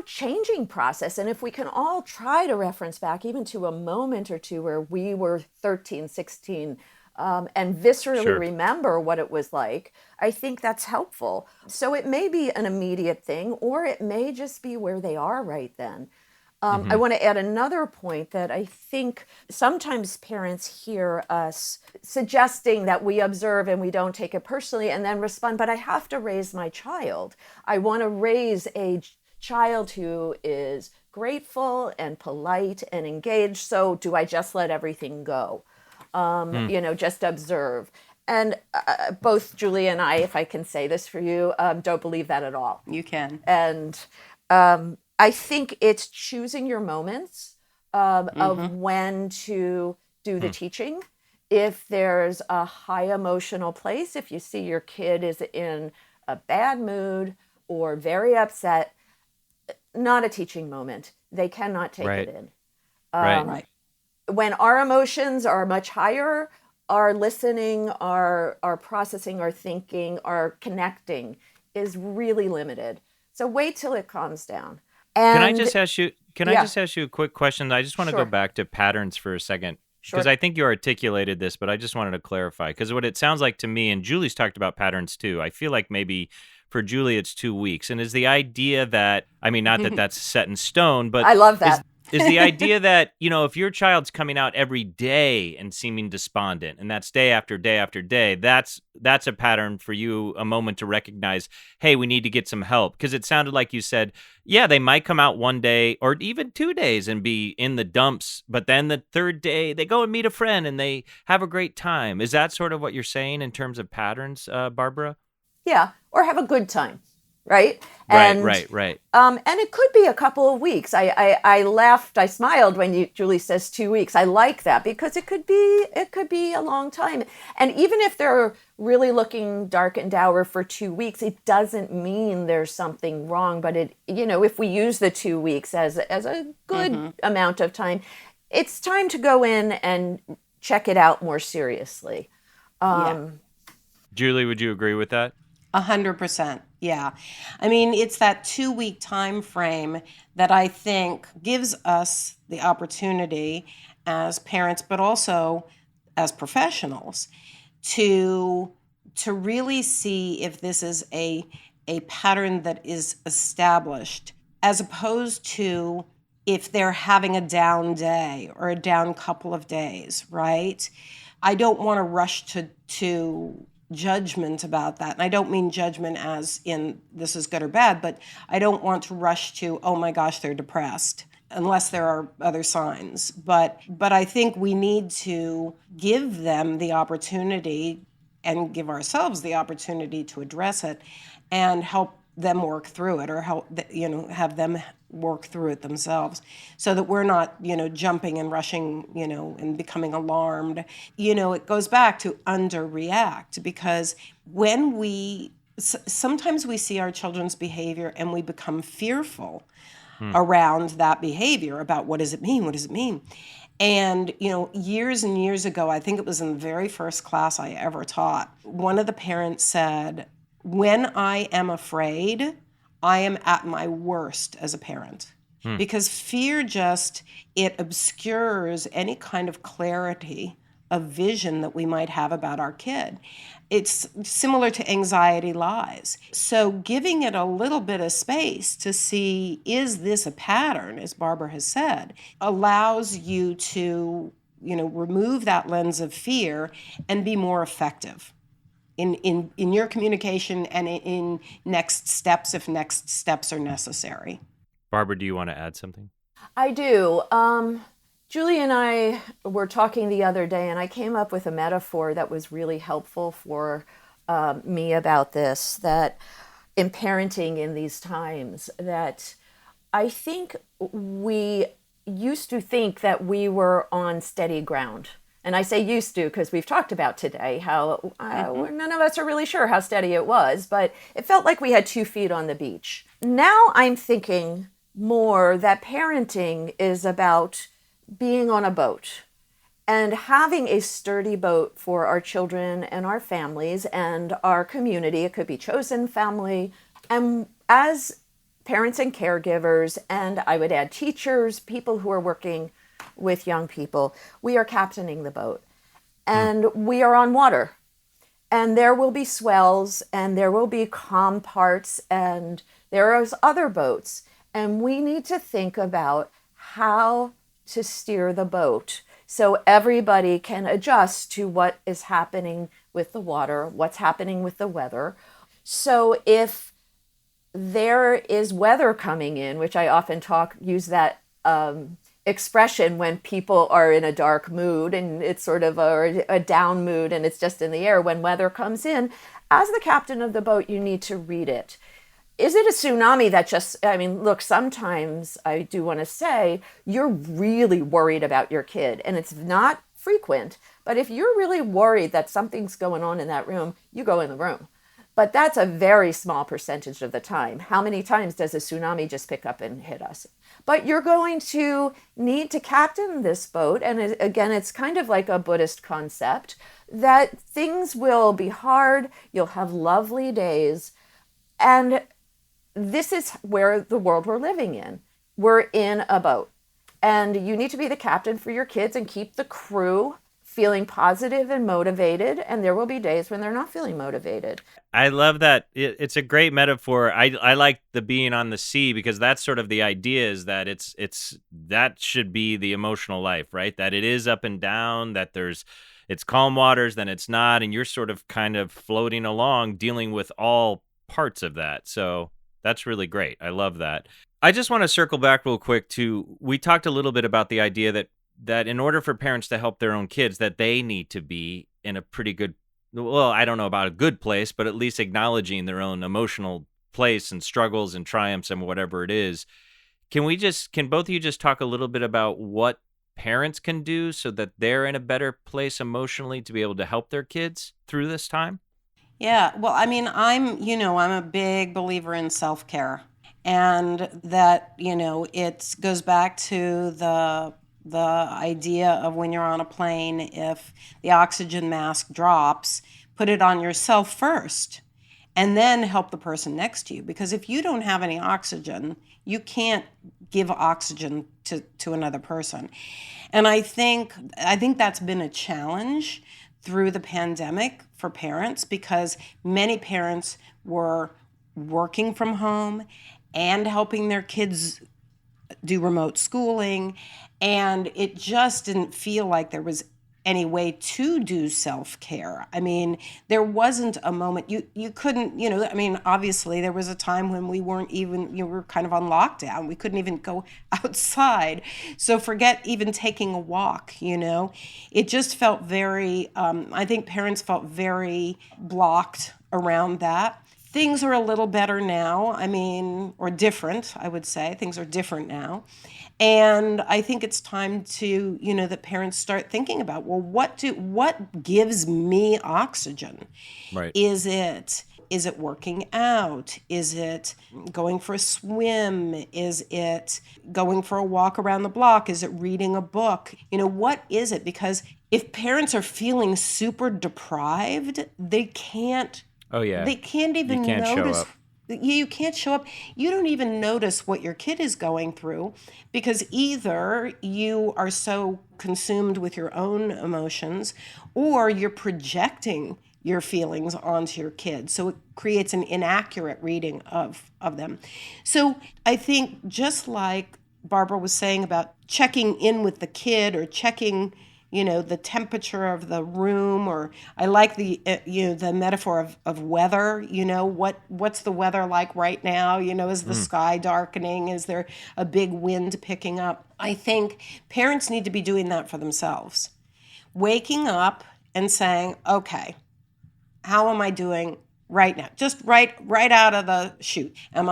changing process. And if we can all try to reference back even to a moment or two where we were 13, 16, and viscerally Sure. remember what it was like, I think that's helpful. So it may be an immediate thing, or it may just be where they are right then. I want to add another point that I think sometimes parents hear us suggesting that we observe and we don't take it personally and then respond, but I have to raise my child. I want to raise a child who is grateful and polite and engaged. So do I just let everything go? Just observe. And both Julie and I, if I can say this for you, don't believe that at all. You can. And I think it's choosing your moments of when to do the teaching. If there's a high emotional place, if you see your kid is in a bad mood or very upset, not a teaching moment. They cannot take Right. it in. Right. When our emotions are much higher, our listening, our processing, our thinking, our connecting is really limited. So wait till it calms down. Can I just ask you? I Yeah. just ask you a quick question? I just want to Sure. go back to patterns for a second because Sure. I think you articulated this, but I just wanted to clarify because what it sounds like to me, and Julie's talked about patterns too. I feel like maybe For Julie, it's 2 weeks. And is the idea that, I mean, not that that's set in stone, but I love that. is the idea that, if your child's coming out every day and seeming despondent, and that's day after day after day, that's a pattern for you, a moment to recognize, hey, we need to get some help. Because it sounded like you said, yeah, they might come out one day or even 2 days and be in the dumps, but then the third day they go and meet a friend and they have a great time. Is that sort of what you're saying in terms of patterns, Barbara? Yeah, or have a good time, right? Right. And it could be a couple of weeks. I laughed, I smiled when Julie says 2 weeks. I like that because it could be a long time. And even if they're really looking dark and dour for 2 weeks, it doesn't mean there's something wrong. But if we use the 2 weeks as a good amount of time, it's time to go in and check it out more seriously. Julie, would you agree with that? 100%. Yeah. I mean, it's that 2-week time frame that I think gives us the opportunity as parents, but also as professionals to really see if this is a pattern that is established, as opposed to if they're having a down day or a down couple of days, right? I don't want to rush to judgment about that. And I don't mean judgment as in this is good or bad, but I don't want to rush to, oh my gosh, they're depressed, unless there are other signs. But I think we need to give them the opportunity and give ourselves the opportunity to address it and help them work through it, or have them work through it themselves, so that we're not, jumping and rushing, and becoming alarmed. It goes back to underreact, because when sometimes we see our children's behavior and we become fearful around that behavior, about what does it mean? And, years and years ago, I think it was in the very first class I ever taught, one of the parents said, when I am afraid, I am at my worst as a parent. Because fear it obscures any kind of clarity of vision that we might have about our kid. It's similar to anxiety lies. So giving it a little bit of space to see, is this a pattern, as Barbara has said, allows you to, remove that lens of fear and be more effective in your communication and in next steps, if next steps are necessary. Barbara, do you want to add something? I do. Julie and I were talking the other day, and I came up with a metaphor that was really helpful for me about this, that in parenting in these times, that I think we used to think that we were on steady ground. And I say used to because we've talked about today how none of us are really sure how steady it was, but it felt like we had 2 feet on the beach. Now I'm thinking more that parenting is about being on a boat and having a sturdy boat for our children and our families and our community. It could be chosen family. And as parents and caregivers, and I would add teachers, people who are working with young people, we are captaining the boat, and we are on water, and there will be swells, and there will be calm parts, and there are other boats, and we need to think about how to steer the boat so everybody can adjust to what is happening with the water, what's happening with the weather. So if there is weather coming in, which I often use that expression when people are in a dark mood and it's sort of a down mood and it's just in the air. When weather comes in, as the captain of the boat, you need to read it. Is it a tsunami that look, sometimes I do want to say you're really worried about your kid, and it's not frequent, but if you're really worried that something's going on in that room, you go in the room. But that's a very small percentage of the time. How many times does a tsunami just pick up and hit us? But you're going to need to captain this boat. And again, it's kind of like a Buddhist concept that things will be hard. You'll have lovely days. And this is where the world we're living in. We're in a boat. And you need to be the captain for your kids and keep the crew feeling positive and motivated, and there will be days when they're not feeling motivated. I love that. It's a great metaphor. I like the being on the sea, because that's sort of the idea, is that it's that should be the emotional life, right? That it is up and down, that it's calm waters, then it's not, and you're sort of kind of floating along dealing with all parts of that. So that's really great. I love that. I just want to circle back real quick to, we talked a little bit about the idea that in order for parents to help their own kids, that they need to be in a pretty good, well, I don't know about a good place, but at least acknowledging their own emotional place and struggles and triumphs and whatever it is. Can both of you just talk a little bit about what parents can do so that they're in a better place emotionally to be able to help their kids through this time? Yeah, well, I mean, I'm a big believer in self-care, and that, it goes back to the idea of when you're on a plane, if the oxygen mask drops, put it on yourself first and then help the person next to you. Because if you don't have any oxygen, you can't give oxygen to another person. And I think that's been a challenge through the pandemic for parents, because many parents were working from home and helping their kids do remote schooling, and it just didn't feel like there was any way to do self-care. I mean, there wasn't a moment you couldn't, I mean, obviously there was a time when we weren't even, you were kind of on lockdown. We couldn't even go outside. So forget even taking a walk, It just felt very, I think parents felt very blocked around that. Things are a little better now, or different, I would say. Things are different now. And I think it's time to, that parents start thinking about, well, what gives me oxygen? Right. Is it working out? Is it going for a swim? Is it going for a walk around the block? Is it reading a book? What is it? Because if parents are feeling super deprived, they can't Oh yeah. They can't even You can't show notice. up. You can't show up. You don't even notice what your kid is going through, because either you are so consumed with your own emotions, or you're projecting your feelings onto your kid. So it creates an inaccurate reading of them. So I think, just like Barbara was saying about checking in with the kid, or checking the temperature of the room, or I like the the metaphor of weather. What's the weather like right now? Is the sky darkening? Is there a big wind picking up? I think parents need to be doing that for themselves, waking up and saying, okay, how am I doing right now? Just right out of the chute. Am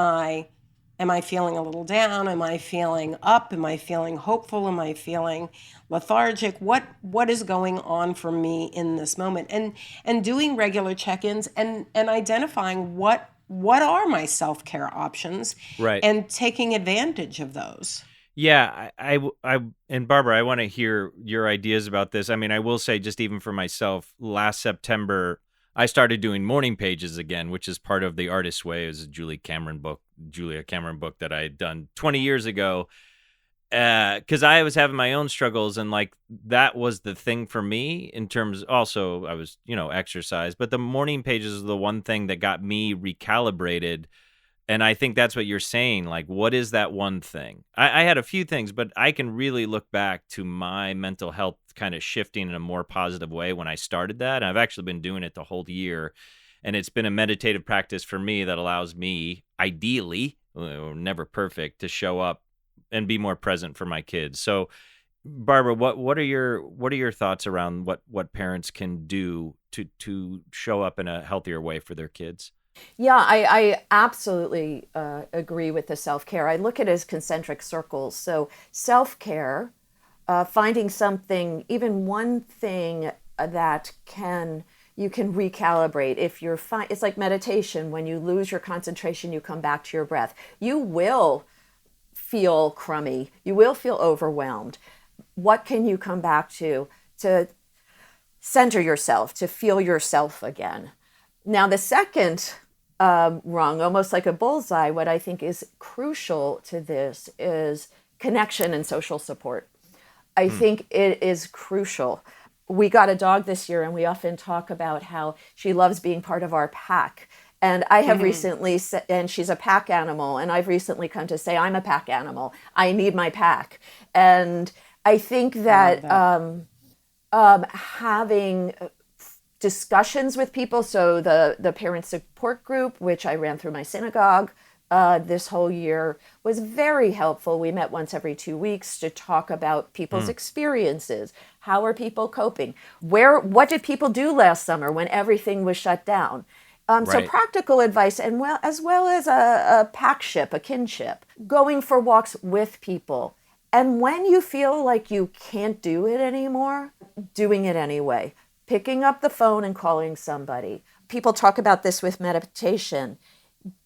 I feeling a little down? Am I feeling up? Am I feeling hopeful? Am I feeling lethargic? What is going on for me in this moment? And doing regular check-ins, and identifying what are my self-care options, Right. and taking advantage of those. Yeah, and Barbara, I want to hear your ideas about this. I mean, I will say, just even for myself, last September, I started doing morning pages again, which is part of The Artist's Way. It was a Julia Cameron book that I had done 20 years ago, because I was having my own struggles, and like that was the thing for me. In terms, also I was exercise, but the morning pages is the one thing that got me recalibrated. And I think that's what you're saying. Like, what is that one thing? I had a few things, but I can really look back to my mental health kind of shifting in a more positive way when I started that. And I've actually been doing it the whole year. And it's been a meditative practice for me that allows me, ideally, never perfect, to show up and be more present for my kids. So, Barbara, what are your thoughts around what parents can do to show up in a healthier way for their kids? Yeah, I absolutely agree with the self-care. I look at it as concentric circles. So self-care, finding something, even one thing that you can recalibrate. If you're fine, it's like meditation. When you lose your concentration, you come back to your breath. You will feel crummy. You will feel overwhelmed. What can you come back to center yourself, to feel yourself again? Now, the second rung, almost like a bullseye, what I think is crucial to this is connection and social support. I think it is crucial. we got a dog this year, and we often talk about how she loves being part of our pack. And I have recently said, and she's a pack animal, and I've recently come to say, I'm a pack animal. I need my pack. And I think that, having discussions with people, so the parent support group, which I ran through my synagogue this whole year, was very helpful. We met once every 2 weeks to talk about people's experiences. How are people coping? What did people do last summer when everything was shut down? So Right. practical advice, and as well as a packship, a kinship, going for walks with people. And when you feel like you can't do it anymore, doing it anyway, picking up the phone and calling somebody. People talk about this with meditation.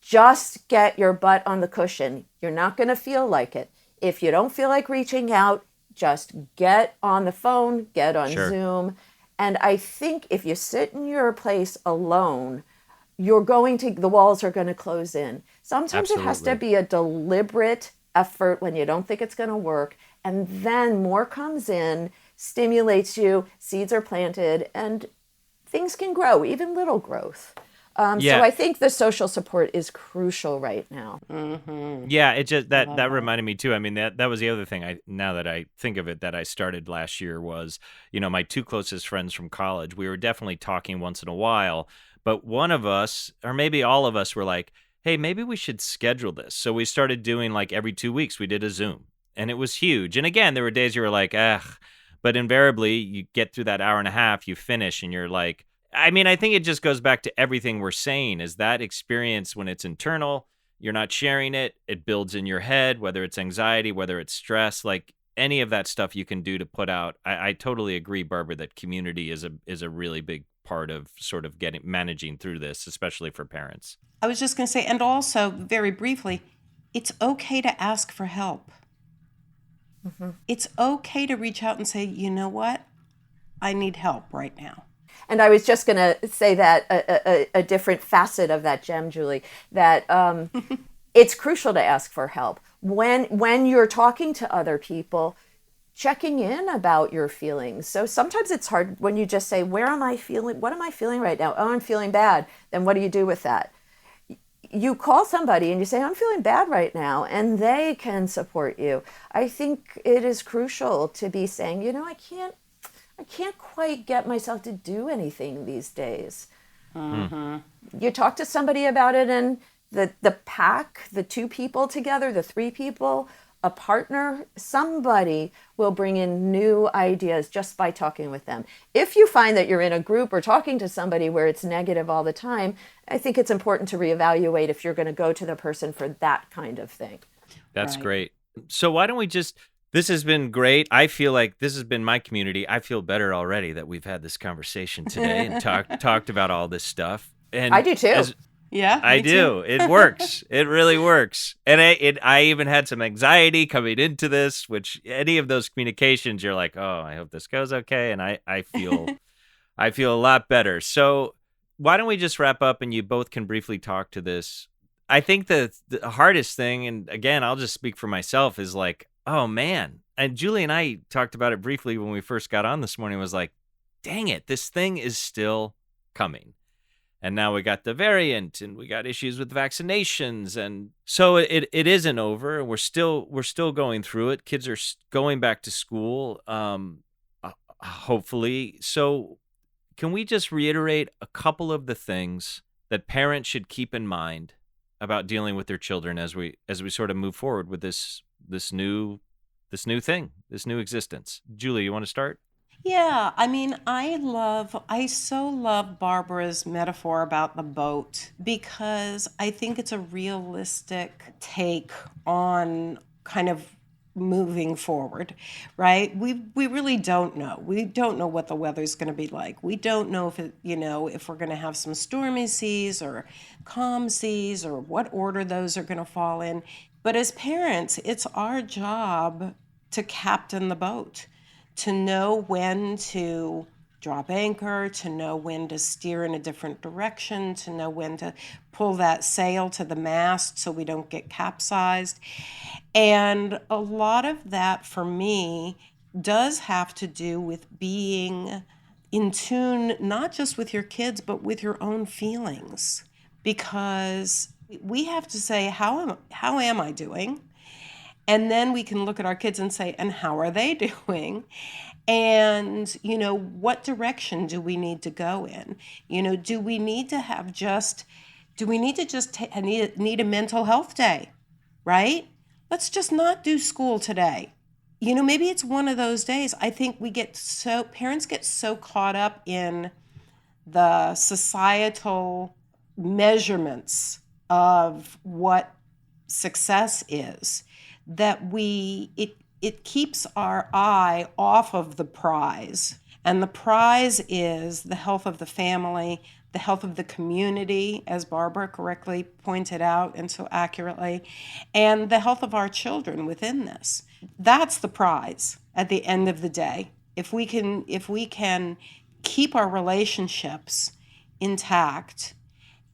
Just get your butt on the cushion. You're not going to feel like it. If you don't feel like reaching out, just get on the phone, get on Sure. Zoom. And I think if you sit in your place alone, the walls are going to close in. Sometimes it has to Absolutely. be a deliberate effort when you don't think it's going to work. And then more comes in, stimulates you, seeds are planted, and things can grow, even little growth. So Yeah. I think the social support is crucial right now. Yeah, it just that reminded me too. I mean, that was the other thing, now that I think of it, that I started last year was, my two closest friends from college. We were definitely talking once in a while, but one of us, or maybe all of us, were like, "Hey, maybe we should schedule this." So we started doing, like, every 2 weeks we did a Zoom, and it was huge. And again, there were days you were like, "Ugh," but invariably you get through that hour and a half, you finish, and you're like, I mean, I think it just goes back to everything we're saying, is that experience when it's internal, you're not sharing it, it builds in your head, whether it's anxiety, whether it's stress, like any of that stuff you can do to put out. I totally agree, Barbara, that community is a really big part of sort of managing through this, especially for parents. I was just going to say, and also very briefly, it's okay to ask for help. It's okay to reach out and say, you know what? I need help right now. And I was just going to say that a different facet of that gem, Julie, that it's crucial to ask for help. When you're talking to other people, checking in about your feelings. So sometimes it's hard when you just say, where am I feeling? What am I feeling right now? Oh, I'm feeling bad. Then what do you do with that? You call somebody and you say, I'm feeling bad right now, and they can support you. I think it is crucial to be saying, I can't quite get myself to do anything these days. You talk to somebody about it, and the pack, the two people together, the three people, a partner, somebody will bring in new ideas just by talking with them. If you find that you're in a group or talking to somebody where it's negative all the time, I think it's important to reevaluate if you're going to go to the person for that kind of thing. That's Right. great. So why don't we this has been great. I feel like this has been my community. I feel better already that we've had this conversation today and talked about all this stuff. And I do too. Yeah, I me do. too. It works. It really works. And I even had some anxiety coming into this, which any of those communications, you're like, oh, I hope this goes okay. And I feel I feel a lot better. So why don't we just wrap up and you both can briefly talk to this? I think the hardest thing, and again, I'll just speak for myself, is like, oh man. And Julie and I talked about it briefly when we first got on this morning, was like, dang it, this thing is still coming. And now we got the variant, and we got issues with vaccinations, and so it isn't over. We're still going through it. Kids are going back to school, hopefully. So, can we just reiterate a couple of the things that parents should keep in mind about dealing with their children as we sort of move forward with this new thing, this new existence? Julie, you want to start? Yeah, I mean, I so love Barbara's metaphor about the boat because I think it's a realistic take on kind of moving forward, right? We really don't know. We don't know what the weather's going to be like. We don't know if we're going to have some stormy seas or calm seas or what order those are going to fall in. But as parents, it's our job to captain the boat, to know when to drop anchor, to know when to steer in a different direction, to know when to pull that sail to the mast so we don't get capsized. And a lot of that for me does have to do with being in tune, not just with your kids, but with your own feelings. Because we have to say, how am I doing? And then we can look at our kids and say, and how are they doing? And, what direction do we need to go in? Do we need to just need a mental health day, right? Let's just not do school today. Maybe it's one of those days. I think parents get so caught up in the societal measurements of what success is that it keeps our eye off of the prize. And the prize is the health of the family, the health of the community, as Barbara correctly pointed out and so accurately, and the health of our children within this. That's the prize at the end of the day. If we can keep our relationships intact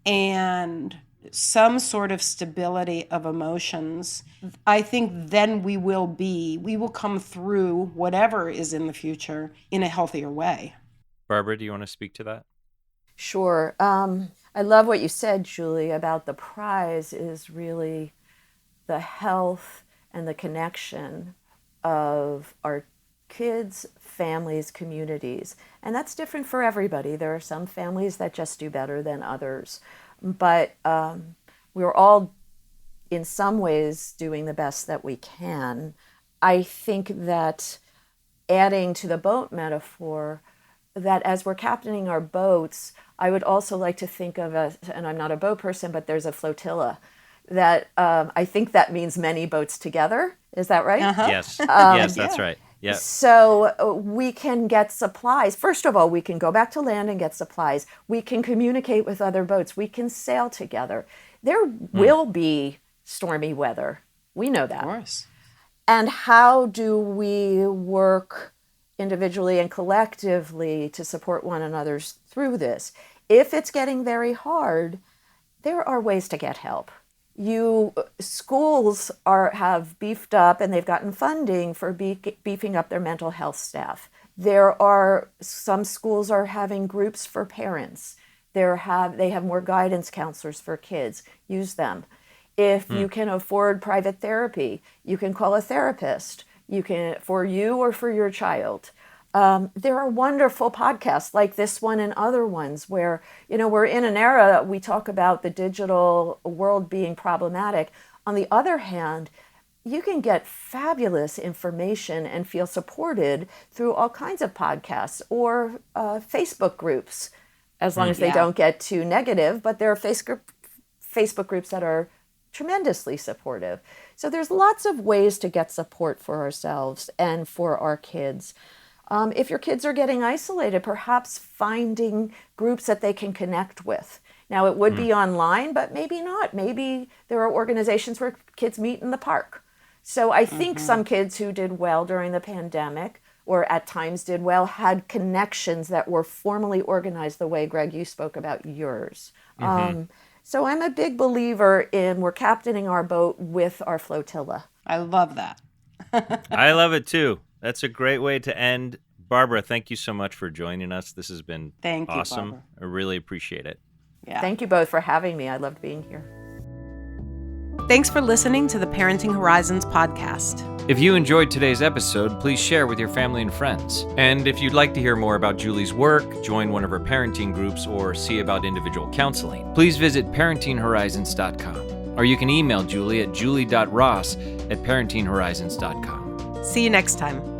and some sort of stability of emotions, I think then we will come through whatever is in the future in a healthier way. Barbara, do you want to speak to that? Sure. I love what you said, Julie, about the prize is really the health and the connection of our kids, families, communities. And that's different for everybody. There are some families that just do better than others. But we're all, in some ways, doing the best that we can. I think that adding to the boat metaphor, that as we're captaining our boats, I would also like to think of and I'm not a boat person, but there's a flotilla. That I think that means many boats together. Is that right? Uh-huh. Yes. Yes, that's right. Yeah. So we can get supplies. First of all, we can go back to land and get supplies. We can communicate with other boats. We can sail together. There will be stormy weather. We know that. Of course. And how do we work individually and collectively to support one another through this? If it's getting very hard, there are ways to get help. Schools have beefed up and they've gotten funding for beefing up their mental health staff. Some schools are having groups for parents. They have more guidance counselors for kids. Use them. If you can afford private therapy, you can call a therapist. You can, for you or for your child. There are wonderful podcasts like this one and other ones where, we're in an era, we talk about the digital world being problematic. On the other hand, you can get fabulous information and feel supported through all kinds of podcasts or Facebook groups, as long as they don't get too negative, but there are Facebook groups that are tremendously supportive. So there's lots of ways to get support for ourselves and for our kids. If your kids are getting isolated, perhaps finding groups that they can connect with. Now, it would be online, but maybe not. Maybe there are organizations where kids meet in the park. So I think some kids who did well during the pandemic, or at times did well, had connections that were formally organized the way, Greg, you spoke about yours. So I'm a big believer in we're captaining our boat with our flotilla. I love that. I love it too. That's a great way to end. Barbara, thank you so much for joining us. This has been awesome. Barbara. I really appreciate it. Yeah. Thank you both for having me. I loved being here. Thanks for listening to the Parenting Horizons podcast. If you enjoyed today's episode, please share with your family and friends. And if you'd like to hear more about Julie's work, join one of her parenting groups, or see about individual counseling, please visit parentinghorizons.com. Or you can email Julie at julie.ross@parentinghorizons.com. See you next time.